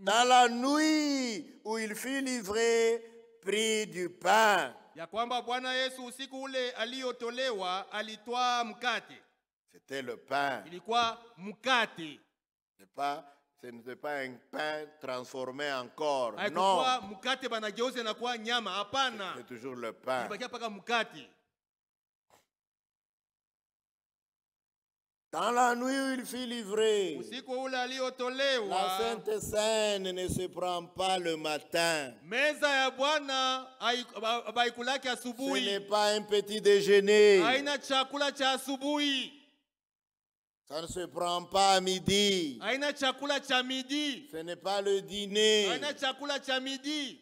dans la nuit où il fut livré, prit du pain. Ya kwamba Bwana Yesu usiku ule aliotolewa alitwaa mkate. C'était le pain. Ilikuwa mkate. Ce n'était pas un pain transformé en corps. Non, Haikuwa mkate banageuza na kuwa nyama, hapana. c'est toujours le pain. Ilibakia paka mkate. Dans la nuit où il fut livré, Usiku ule la aliotolewa, Sainte Seine ne se prend pas le matin. meza ya Bwana baikulaki Ce n'est asubuhi. pas un petit déjeuner. Haina chakula cha asubuhi. Ça ne se prend pas à midi. Haina chakula cha midi. Ce n'est pas le dîner. Haina chakula cha midi.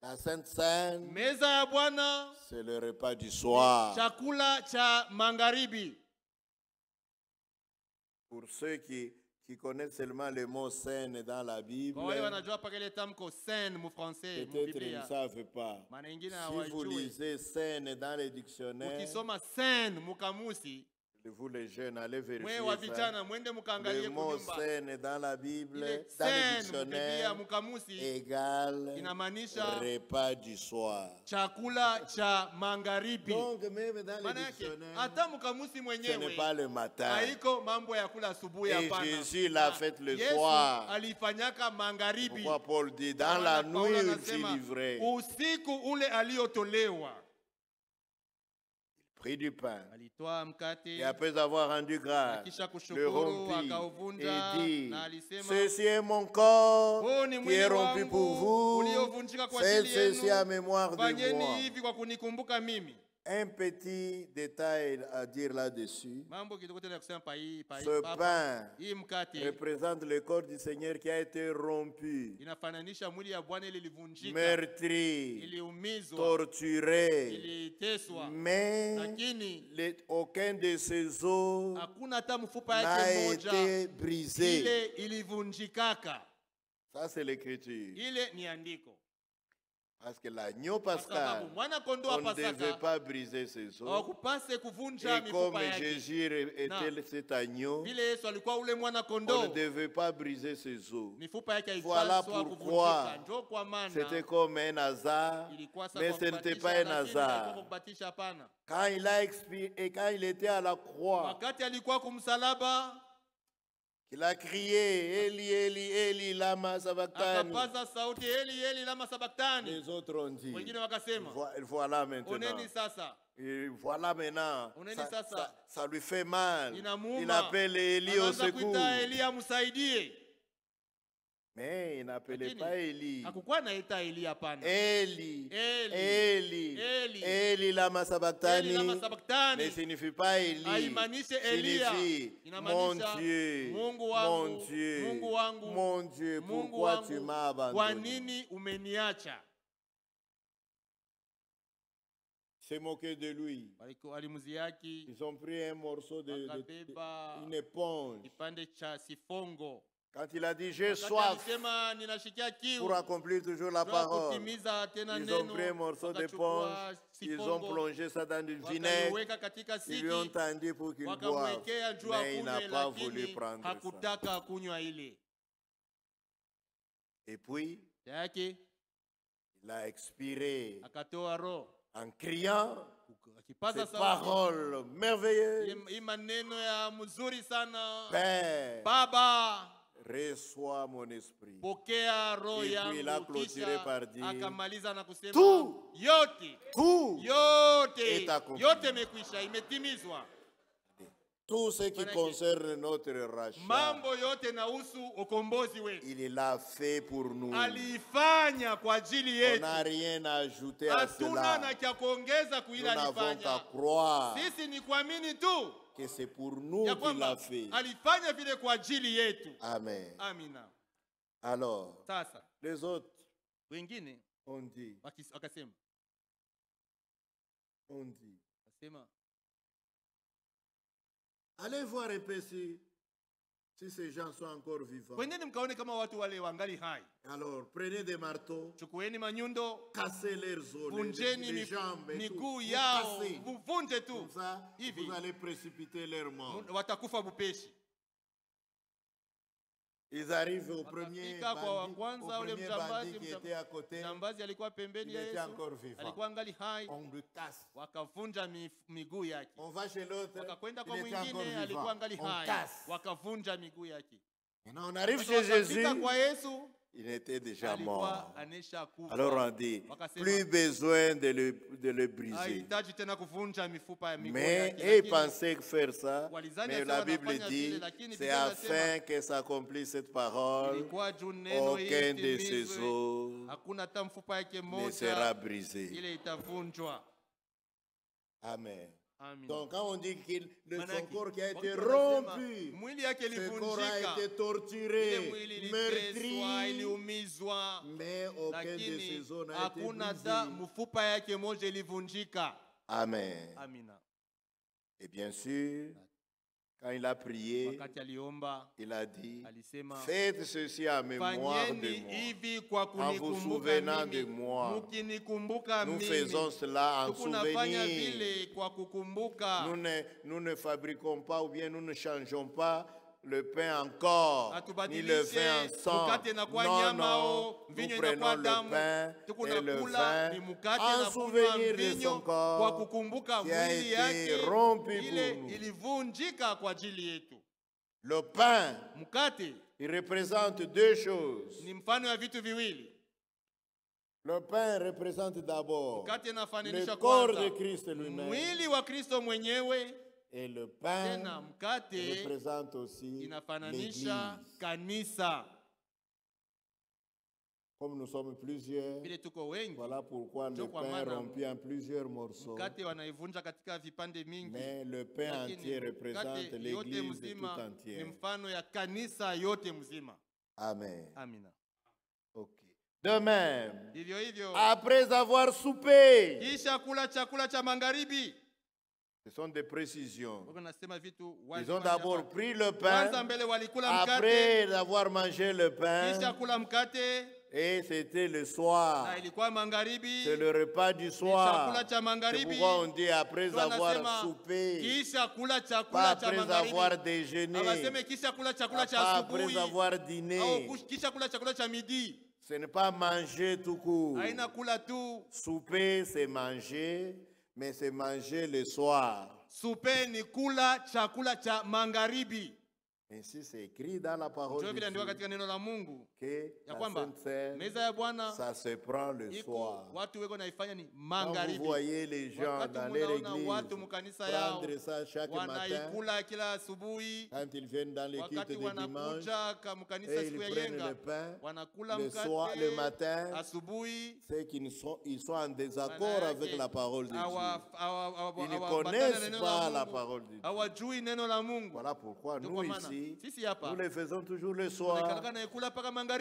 La Sainte Seine, Meza ya Bwana c'est le repas du soir. chakula cha magharibi. Pour ceux qui connaissent seulement le mot Seine dans la Bible, Kwa wale wanajua paka ile tamko saine mu français, mu peut-être ils ne Biblia. savent pas. Maana ingine Si vous hawajui. lisez Seine dans les dictionnaires, Ukisoma saine mu kamusi, vous les jeunes, allez mwe vérifier wa ça. vijana mwende Le mkaangalie mot kunyumba. Seine dans la Bible, Ile dans les saine mu Biblia dictionnaires, mu kamusi égale inamaanisha repas du soir. chakula cha magharibi. Donc même dans les Maana yake dictionnaires, hata mu kamusi ce n'est mwenyewe pas le matin. haiko mambo ya kula asubuhi, Et hapana. Jésus l'a fait le Yesu soir. alifanyaka magharibi. Pourquoi Paul dit, dans Maana la Paulo nuit il anasema, fut livré, usiku ule aliotolewa prit du pain. alitoa mkate Et après avoir rendu grâce, kisha le kushukuru rompit akauvunja et dit, na alisema, ceci est mon corps huu ni qui mwili est rompu pour wangu vous. uliovunjika kwa Faites ajili ceci à yenu, mémoire de fanyeni moi. hivi kwa kunikumbuka mimi. Un petit détail à dire là-dessus. Mambo kidogo tena ya kusema pa hii Ce hapa. pain Hii mkate représente le corps du Seigneur qui a été rompu, inafananisha mwili ya Bwana ile ilivunjika, meurtri, iliumizwa, torturé. iliteswa, Mais lakini aucun de ces os hakuna hata mfupa n'a yake moja été brisé. ile ilivunjikaka. Ça, c'est l'écriture. Ile ni andiko. Parce que l'agneau Kwa pascal, sababu mwana kondoo wa on ne devait Pasaka pas briser ses os. hawakupase kuvunja Et comme mifupa yake. Jésus était cet agneau, Vile Yesu alikuwa ule mwana on ne kondoo, devait pas briser ses os. mifupa yake Voilà haipaswa pourquoi kuvunjika. Ndio kwa maana c'était comme un hasard, ilikuwa sasa mais kwa ce n'était kubatisha, pas un lakini hasard. haikuwa kubatisha, hapana. Quand il a expiré et quand il était à la croix, Wakati alikuwa kumsalaba, il a crié, Eli, Eli, Eli, lama sabachthani. akapaza sauti, Eli Eli lama sabaktani. Les autres ont dit, Wengine wakasema, voilà maintenant. oneni sasa. Et voilà maintenant, Oneni sasa. ça lui fait mal. Inamuuma. Il appelle Eli au Anaanza secours. kuita Elia msaidie. Mais il n'appelait Lakini, pas Eli. hakukuwa naita Elia, hapana. Eli, Eli, Eli, Eli, Eli lama sabachthani. Eli lama sabaktani. Ne signifie pas Eli. Haimaanishi Elia. Signifie, mon Inamaanisha, Dieu, Mungu wangu, mon Dieu, Mungu wangu, mon Dieu, Mungu pourquoi wangu, tu m'as kwa abandonné? nini umeniacha? Se moquer de lui. Walimudhihaki, Ils ont pris un morceau wakabeba une éponge. kipande cha sifongo. Quand il a dit j'ai Wakati soif alisema ninashikia kiu, pour accomplir toujours la juu ya parole, kutimiza tena ils ont neno, pris un morceau wakachukua d'éponge, ils ont sifongo, plongé ça dans du vinaigre, wakaiweka katika ils lui ont siki, tendu pour qu'il boive, wakamwekea juu mais il n'a akunywe, pas voulu lakini prendre ça. hakutaka kunywa ile. Et puis, Yake il a expiré akatoa roho, en criant akipaza ces sauti, paroles merveilleuses. hii maneno ya mzuri sana. Père, Baba, reçois mon esprit. pokea roho Et puis il a yangu, clôturé par kisha dire, akamaliza na kusema tout, yote tout, yote est accompli. yote imekwisha, imetimizwa. tout ce qui Manake, concerne notre rachat, mambo yote nahusu ukombozi wetu il l'a fait pour nous. aliifanya kwa ajili On yetu. n'a rien à ajouter à Hatuna cela. na cha kuongeza Nous kuila n'avons qu'à alifanya. croire Sisi ni kuamini tu que c'est pour nous ya qu'il kwamba l'a fait. alifanya vile kwa ajili yetu. Amen. Amina. Alors, Sasa les autres wengine ont dit, wakasema allez voir un peu si ces gens sont encore vivants. kwendeni mkaone kama watu wale wangali hai. Alors, prenez des marteaux, Chukueni manyundo, cassez leurs os, vunjeni les jambes, et tout. miguu Vous yao, cassez. mvunje tu Comme ça, hivi, vous allez précipiter leur mort. watakufa bupeshi. Ils arrivent au premier Wakafika kwa wa bandit, kwanza, au ule premier mjambazi, bandit qui était à côté. mjambazi alikuwa pembeni Il ya était Yesu, encore vivant. alikuwa angali hai, On le casse. wakavunja miguu yake. On va chez l'autre, Wakakwenda kwa il était encore mwingine, alikuwa vivant. angali On hai, casse. wakavunja miguu yake. Maintenant, on arrive Sasa chez Jésus, wakafika kwa Yesu, il était déjà alikuwa mort. anesha kufa. Alors on dit, Wakasema, plus besoin de le briser. hahitaji tena kuvunja mifupa ya miguu Mais yake, ils lakini pensaient faire ça, walizani mais ati la Bible wanafanya dit, vile, lakini c'est Biblia inasema, afin que s'accomplisse cette parole, ilikuwa juu neno hili aucun de ses litimizwe, os hakuna hata mfupa yake ne sera moja brisé. ile itavunjwa. Amen. Amina. Donc quand on dit que son Manake, corps qui a été wakati wanasema, rompu, mwili yake ce corps a ilivunjika, été torturé, ile mwili iliteswa, meurtri, iliumizwa, mais aucun de lakini ses os n'a été hakuna hata brisé. mfupa yake moja ilivunjika. Amen. Amina. Et bien sûr, quand il a prié, Wakati aliomba, il a dit, alisema, faites ceci en mémoire fanyeni de moi. hivi kwa En vous kunikumbuka souvenant de mimi. moi. Mukinikumbuka Nous mimi. faisons cela en Tukunafanya souvenir. vile kwa kukumbuka. Nous ne fabriquons pas ou bien nous ne changeons pas le pain en corps, ni le vin en sang. mukate na kwa Non, nyama non, o nous vinyo prenons inakuwa le damu. pain et le Tukunakula ni vin mukate en na kunywa souvenir de vinyo son kwa corps kukumbuka qui a mwili été yake rompu ile pour nous. ilivunjika kwa ajili yetu. Le pain, Mukate il représente deux choses. ni mfano ya vitu viwili. Le pain représente d'abord Mukate le inafananisha corps kwanza de Christ lui-même. mwili wa Kristo mwenyewe, Et le pain tena mkate représente aussi inafananisha l'Église. kanisa. Comme nous sommes plusieurs, Vile tuko wengi, voilà pourquoi le Ndio kwa pain maana rompu en plusieurs morceaux. mkate wanaivunja katika vipande mingi, Mais le pain lakini entier représente mkate yote l'Église tout mzima ni entière. mfano ya kanisa yote mzima. Amen. Amina. Ok. De même, Hivyo hivyo, après avoir soupé, kisha kula chakula cha magharibi, Ce sont des précisions. Wako nasema vitu Ils wazi ont wazi d'abord hapa. pris le Kwanza pain, mbele walikula mkate, après avoir mangé le kisha pain, kula mkate, et c'était le na soir. ilikuwa magharibi. C'est le repas du soir. Chakula cha C'est magharibi. pourquoi on dit après Ndio avoir anasema, soupé, kisha kula pas chakula cha après magharibi. avoir déjeuné, Abaseme kisha kula chakula cha pas après asubuhi. avoir dîné. Au kisha kula chakula cha midi. Ce n'est pas manger tout court. Haina kula tu. Souper, c'est manger, mais c'est manger le soir. Supe ni kula chakula cha magharibi. Ainsi, c'est écrit dans la parole Ndio de vile andikwa Dieu katika neno la Mungu que ya la kwamba Sainte Seine, meza ya Bwana ça se prend le iko soir. watu weko naifanya ni Quand vous magharibi. voyez les gens Wakati dans leur munaona église watu mukanisa yao prendre ça chaque matin, wanaikula kila asubuhi, quand ils viennent dans les cultes wakati de dimanche, wanakuja mukanisa et siku ils ya prennent yenga le pain, wanakula le soir, le mkate matin, asubuhi. c'est qu'ils sont en désaccord avec la parole de Dieu. Ils ne Hawaambatana connaissent neno pas la Mungu, parole de Dieu. hawajui neno la Mungu. Voilà pourquoi Ndio nous kwa maana ici, sisi hapa nous les faisons toujours le soir. tunakalaka na ikula paka magharibi.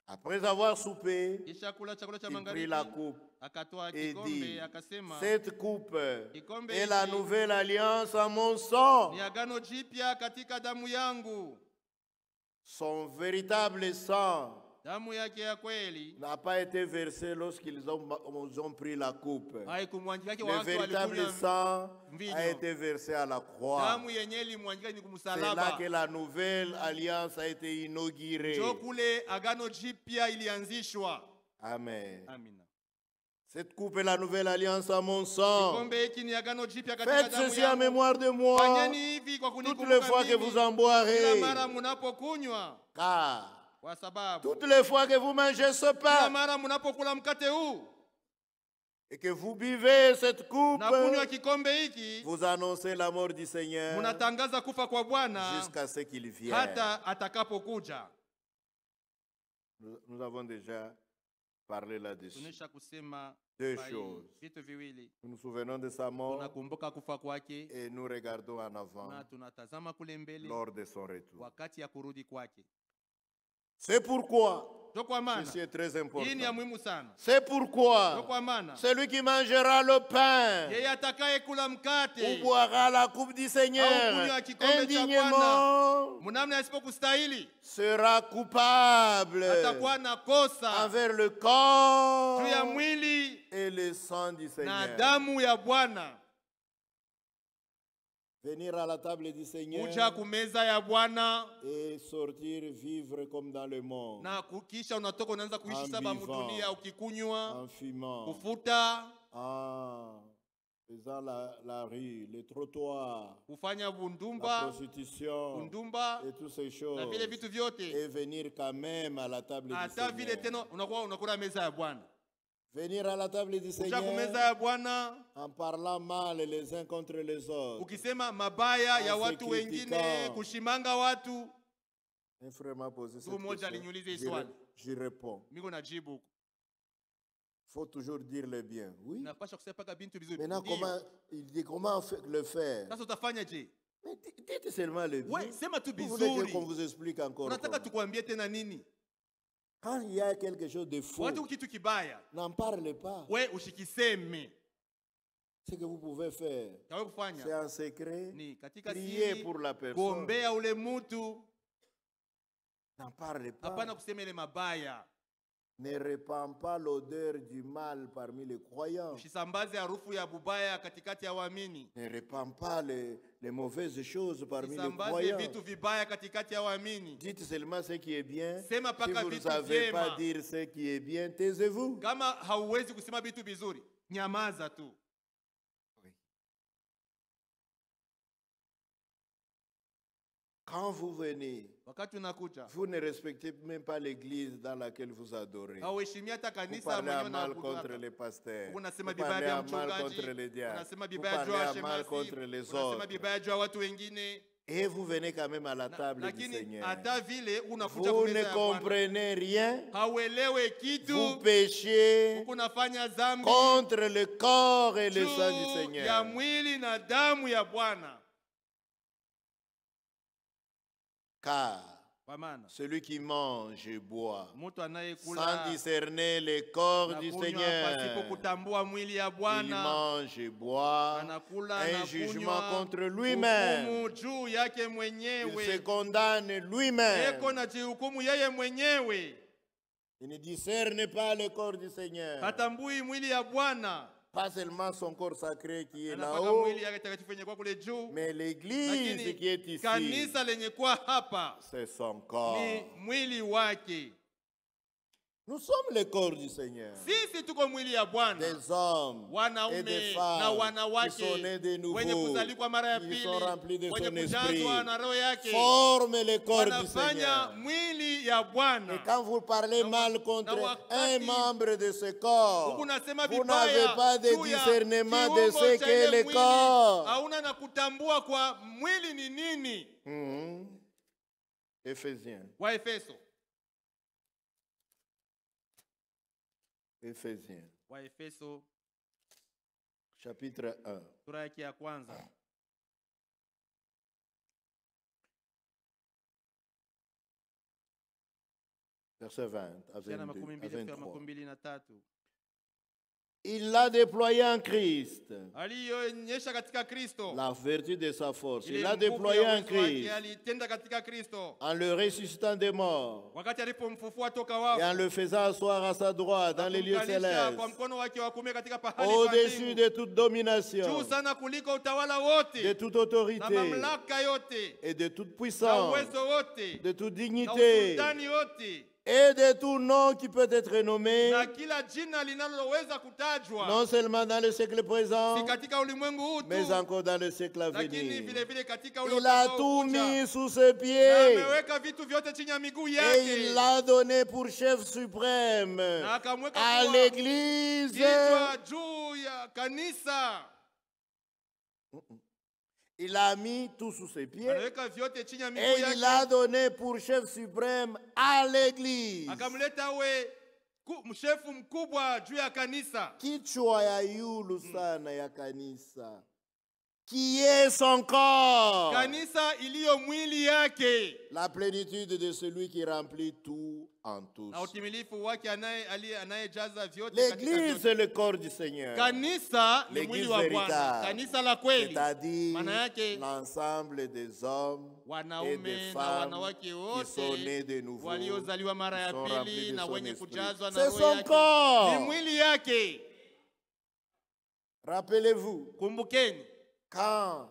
Après avoir soupé, Kisha kula chakula cha il prit magharibi, la coupe akatoa et dit, kikombe akasema, cette coupe kikombe est la hiki nouvelle alliance à mon sang. ni agano jipya katika damu yangu. Son véritable sang Damu yake ya kweli n'a pas été versé lorsqu'ils ont pris la coupe. haikumwangika Le watu véritable walikunywa sang mvinyo. a été versé à la croix. Damu yenyewe ilimwangika ni C'est là kumsalaba. que la nouvelle alliance a été inaugurée. Ndio kule agano jipya ilianzishwa. Amen. Amina. Cette coupe est la nouvelle alliance à mon sang. Kikombe hiki ni agano jipya katika Faites damu ceci en yangu. mémoire de moi Fanyeni hivi kwa toutes kunikumbuka les fois que mimi. vous en Kila boirez. mara mnapokunywa, Car kwa sababu toutes les fois que vous mangez ce kila pain mara mnapokula mkate huu et que vous buvez cette coupe, na kunywa kikombe hiki, vous annoncez la mort du Seigneur mnatangaza kufa kwa Bwana jusqu'à ce qu'il vienne. hata atakapokuja. Nous avons déjà parlé là-dessus. Tunesha kusema Deux kwa hii choses. vitu viwili. Nous nous souvenons de sa mort Tunakumbuka kufa kwake et nous regardons en avant na tunatazama kule mbele lors de son retour. wakati ya kurudi kwake. C'est pourquoi, Ndio kwa maana ceci est très hii ni ya important, muhimu sana. c'est Ndio pourquoi kwa maana celui qui mangera le pain yeye atakaye kula ou mkate boira la coupe du Seigneur au kunywa kikombe cha indignement mnamna asipokustahili sera coupable atakuwa na kosa envers le corps juu ya mwili et le sang du na Seigneur. damu ya Bwana. Venir à la table du Seigneur Kuja kumeza ya Bwana et sortir vivre comme dans le monde, na kukisha unatoka unaanza kuishi En saba vivant. mdunia, ukikunywa, en fumant, kufuta, en faisant la rue, les trottoirs, kufanya la bundumba, prostitution bundumba et toutes ces na choses, vile vitu vyote, et venir quand même à la table du hata vile Seigneur. tena unakuwa unakula meza ya Bwana. Venir à la table du Kuja kumeza Seigneur ya Bwana en parlant mal les uns contre les autres. ukisema mabaya ya En se watu wengine, critiquant. kushimanga watu. Un frère m'a posé cette Mtu mmoja question. aliniuliza hii swali. Je réponds. Miko najibu, Il faut toujours dire le bien. Oui. napasha kusema paka bintu vizuri. Maintenant, Ndiyo. il dit comment le faire? Sasa utafanya je? Mais dites seulement le bien. We, sema tu Vous voulez vizuri. qu'on vous explique encore Unataka comment? tukuambie tena nini? Quand il y a quelque chose de faux, Watu kitu kibaya, n'en parlez pas. we ushikiseme. Ce que vous pouvez faire, Tawe kufanya c'est en secret, ni katika prier siri, pour la personne. kuombea ule mtu, N'en parlez pas. hapana kusema ile mabaya. Ne répand pas l'odeur du mal parmi les croyants. Usisambaze harufu ya bubaya katikati ya waamini. Ne répand pas les mauvaises choses parmi les Usisambaze croyants. vitu vibaya katikati ya waamini. Dites seulement ce qui est bien. Sema Si paka vous ne vitu savez pas vyema. dire ce qui est bien, taisez-vous. Kama hauwezi kusema vitu vizuri, nyamaza tu. Quand vous venez, Wakati unakuja, vous ne respectez même pas l'église dans laquelle vous adorez. hauheshimia hata Vous kanisa parlez à mwenyewe mal unaabudu contre hapa. les pasteurs. Vous Unasema parlez vibaya vya à mal contre mchungaji, les diacres. unasema Vous vibaya juu parlez ya à mal shemasi, contre les unasema autres. vibaya juu ya watu wengine. Et vous venez quand même à la table du Lakini Seigneur. hata vile unakuja Vous kumeza ne ya Bwana, comprenez rien. hauelewe Vous kitu, péchez huku unafanya dhambi contre le corps et le sang du juu ya Seigneur. mwili na damu ya Bwana. Car Kwa maana celui qui mange et boit mtu sans anayekula discerner le corps na du kunywa Seigneur, pasipo kutambua mwili ya il Bwana, mange et boit anakula un na jugement kunywa contre lui-même. hukumu juu yake Il se mwenyewe. condamne lui-même. Eko na jihukumu yeye mwenyewe. Il ne discerne pas le corps du Seigneur. Hatambui mwili ya Bwana. Pas seulement son corps sacré qui est Anapaka là-haut, mwili yake takatifu yenye kwa kule juu. mais l'église qui est Lakini ici, kanisa lenye kwa hapa c'est son corps. ni mwili wake. Nous sommes le corps du Seigneur. Sisi tuko mwili ya Bwana. Des hommes et Wanaume des na femmes qui wanawake sont nés de wenye nouveau, kuzalikwa mara ya qui pili, sont remplis de wenye son esprit, kujazwa na roho yake, forment le corps du wanafanya Seigneur. mwili ya Bwana. Et quand vous parlez mal contre wakati un membre de ce corps, Huku nasema vous n'avez vibaya pas de juu ya discernement de kiungo ce cha qu'est ile le mwili. corps. Hauna na kutambua kwa mwili ni nini. Éphésiens. Wa Efeso. Éphésiens, Wa Efeso chapitre 1. sura yake ya kwanza. Verset 20 à Shana 22, makumi à mbili fika 23. makumi mbili na tatu. Il l'a déployé en Christ, Aliyoonyesha katika Kristo. la vertu de sa force. Ile Il l'a nguvu déployé ya en uwezo wake Christ, alitenda katika Kristo. en le ressuscitant des morts Wakati alipomfufua toka et wafu. en le faisant asseoir à sa droite dans les lieux Kumkalisha célestes, kwa mkono wake wa kuume katika pahali pa au-dessus mbingu. de toute domination, Juu sana kuliko utawala de wote toute na autorité mamlaka yote et de toute na puissance, uwezo wote de toute na dignité usultani wote et de tout nom qui peut être nommé, na kila jina linaloweza kutajwa, non seulement dans le siècle présent, si katika ulimwengu huu tu, mais encore dans le siècle à lakini venir. vile vile katika ule Il a tout utakaokuja. mis sous ses Na pieds ameweka vitu vyote chini ya miguu et yake il l'a donné pour chef suprême na akamweka à kuwa l'église. kichwa juu ya kanisa. Il a mis tout sous ses pieds Anaweka vyote chini ya miguu et il yake, l'a donné pour chef suprême à l'église. akamleta awe mshefu mkubwa juu ya kanisa. Kichwa ya yulu sana ya kanisa, qui est son corps, Kanisa iliyo mwili yake la plénitude de celui qui remplit tout en tous. na utimilifu wake anayejaza vyote katika L'église, vyote. c'est le corps du Seigneur, Kanisa ni L'église mwili wa Bwana, véritable. kanisa la kweli, c'est-à-dire maana yake l'ensemble des hommes et des wanaume na femmes wanawake qui sont nés wote de nouveau, waliozaliwa mara ya qui sont remplis pili de na son wenye esprit. kujazwa na C'est roho son yake. corps. Ni mwili yake. Rappelez-vous, Kumbukeni quand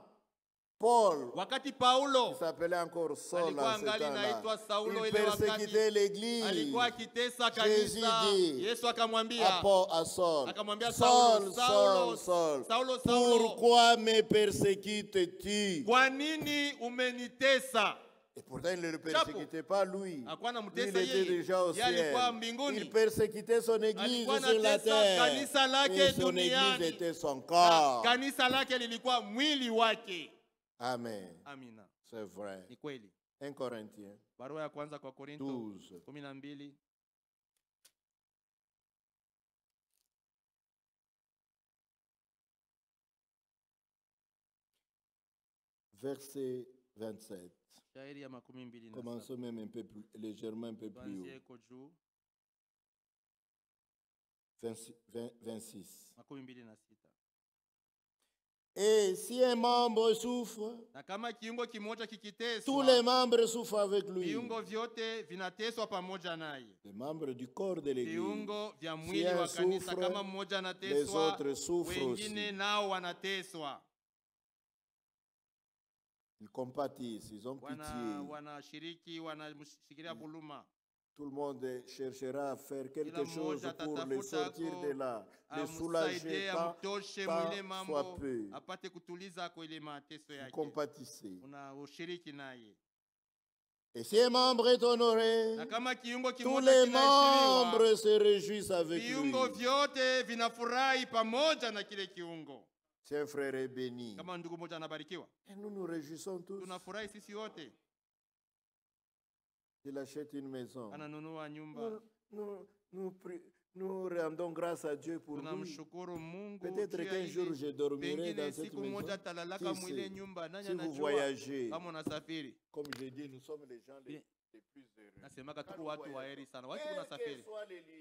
Paul, wakati qui Paulo s'appelait encore Saul alikuwa en ce angali temps-là, naitwa Saulo il ile wakati persécutait l'église. alikuwa akitesa Jésus kanisa. dit Yesu akamwambia à Saul, akamwambia Saul, Saulo, Saul, Saulo, pourquoi me persécutes-tu? kwa nini umenitesa? Et pourtant, il ne le persécutait pas lui. Hakuwa Lui, il anamtesa était yeye, déjà au yeye alikuwa ciel. mbinguni. Il persécutait son église Alikuwa sur la anatesa terre. kanisa lake Et son duniani. église était son Na corps. kanisa lake lilikuwa mwili wake. Amen. Amina. C'est vrai. Ni kweli. 1 Corinthiens Barua ya kwanza kwa Korinto 12. 12 verset 27. shairi ya makumi mbili na Commençons saba. même un peu plus, légèrement un peu plus haut. Tuanzie ko juu 26. makumi mbili na sita. Et si un membre souffre, Na kama kiungo kimoja tous les kikiteswa, membres souffrent avec lui. viungo vyote vinateswa pamoja naye. Les membres du corps de l'église. Viungo vya Si mwili un wa kanisa, souffre, kama mmoja les anateswa, autres souffrent wengine aussi. nao wanateswa. Ils compatissent, ils ont pitié. Wanashiriki, wanamshikilia buluma. Tout le monde cherchera à faire quelque Kila chose mmoja pour les atatafuta sortir de là, les amsaidie, soulager tant amtoshe tant mwile soit mambo, peu. apate kutuliza kwa ile mateso Vous yake. compatissez. Una ushiriki naye. Et si un membre est honoré, Na kama kiungo tous kimoja les kinaheshimiwa, membres se réjouissent avec viungo lui. vyote vinafurahi pamoja na kile kiungo. Si un frère est béni, Kama ndugu mmoja anabarikiwa, et nous nous réjouissons tous. tunafurahi sisi wote. Il achète une maison. Ananunua nyumba, Nous rendons grâce à Dieu pour lui. tunamshukuru Mungu. Peut-être juu ya qu'un ile. jour je dormirai Pengine dans cette siku maison. moja talalaka Qui mwile sait? nyumba, nani Si vous anajua? voyagez, Kama unasafiri. comme j'ai dit, nous sommes les gens les Nasemaka tuko watu wa heri sana. Watu tunasafiri.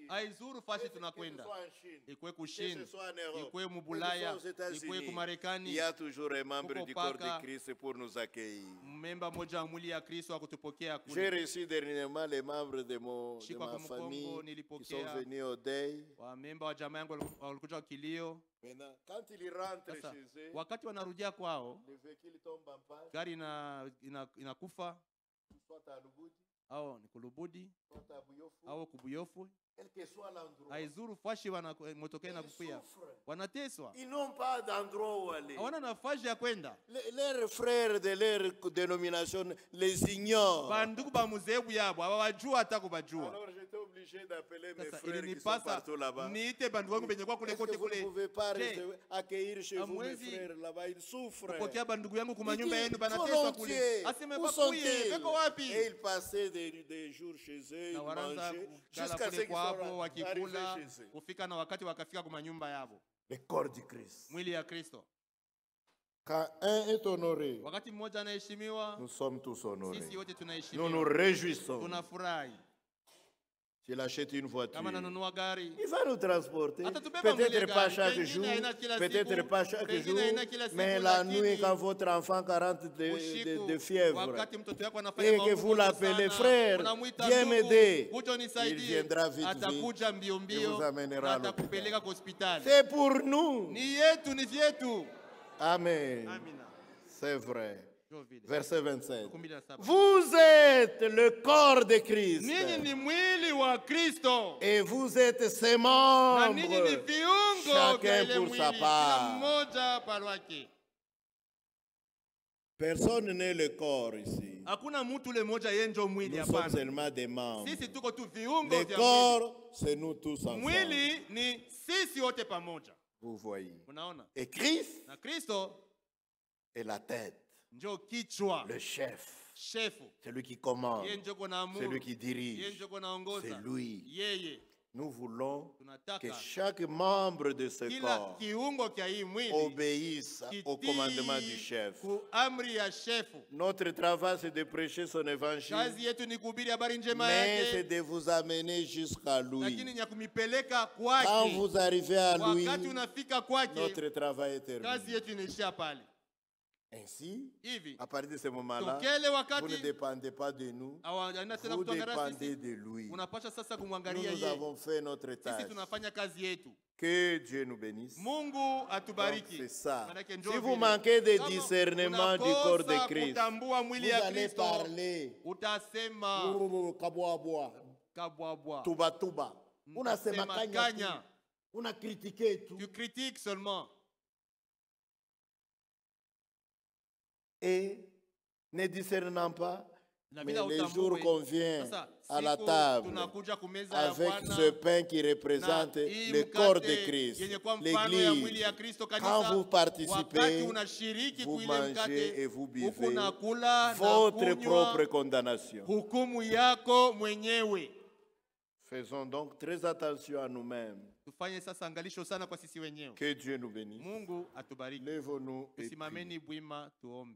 Haizuru fashi tunakwenda. Ikwe kushini, ikwe mubulaya, ikwe kumarekani. Il y a toujours un membre du corps de Christ pour nous accueillir. Memba moja wa mwili ya Kristo akutupokea kule. J'ai reçu dernièrement les membres de ma famille qui sont venus au deuil. Wa memba wa jamaa yangu walikuja kilio. Maintenant, quand ils rentrent chez eux, wakati wanarudia kwao, le véhicule tombe en panne. Gari inakufa. Soit à Lubudi, au ni kulubudi, soit à Buyofu, au kubuyofu. quel que soit l'endroit. Haizuru fashi motokea na kufia. Wanateswa. Ils n'ont pas d'endroit où aller. Hawana nafasi ya kwenda. Leurs frères de leur dénomination les ignorent. Bandugu ba muzebu yabo hawajua hata kubajua. Alors j'étais obligé d'appeler mes Sasa frères qui sont partout là-bas. niite bandugu wangu benye kwa kule kote kule. Vous ne pouvez pas accueillir chez vous mes frères là-bas, ils souffrent. Kupokea bandugu yangu kuma nyumba yenu banateswa kule. Aseme bakuye, beko wapi? Et ils passaient des jours chez eux, ils mangeaient jusqu'à ce qu'ils soient wakikula kufika na wakati wakafika kwa nyumba yabo. Le corps du Christ. Mwili ya Kristo. Quand un est honoré, wakati mmoja anaheshimiwa, nous sommes tous honorés. Sisi wote tunaheshimiwa. Nous nous réjouissons. Tunafurahi. S'il achète une voiture, kama nanunua gari, il va nous transporter. Peut-être pas chaque jour, peut-être pas chaque jour, mais la nuit quand votre enfant 40 de fièvre et que vous l'appelez frère, viens m'aider, il viendra vite et vous amènera à l'hôpital. C'est pour nous. Amen. C'est vrai. Verset 27. Vous êtes le corps de Christ. Et vous êtes ses membres. Chacun pour sa part. Personne n'est le corps ici. Nous sommes seulement des membres. Le corps, c'est nous tous ensemble. Vous voyez. Et Christ est la tête. Le chef, celui qui commande, celui qui dirige, c'est lui. Nous voulons que chaque membre de ce corps obéisse au commandement du chef. Notre travail, c'est de prêcher son évangile, mais c'est de vous amener jusqu'à lui. Quand vous arrivez à lui, notre travail est terminé. Ainsi, à partir de ce moment-là, vous ne dépendez pas de nous, vous dépendez de lui. Nous avons fait notre tâche. Que Dieu nous bénisse. C'est ça. Si vous manquez de discernement du corps de Christ, vous allez parler. Tuba tuba. On a critiqué tout. Tu critiques seulement. Et ne discernant pas, mais les jours qu'on vient à la table avec ce pain qui représente le corps de Christ, l'Église, quand vous participez, vous mangez et vous buvez votre propre condamnation. Faisons donc très attention à nous-mêmes. Que Dieu nous bénisse. Lèvons-nous et prions.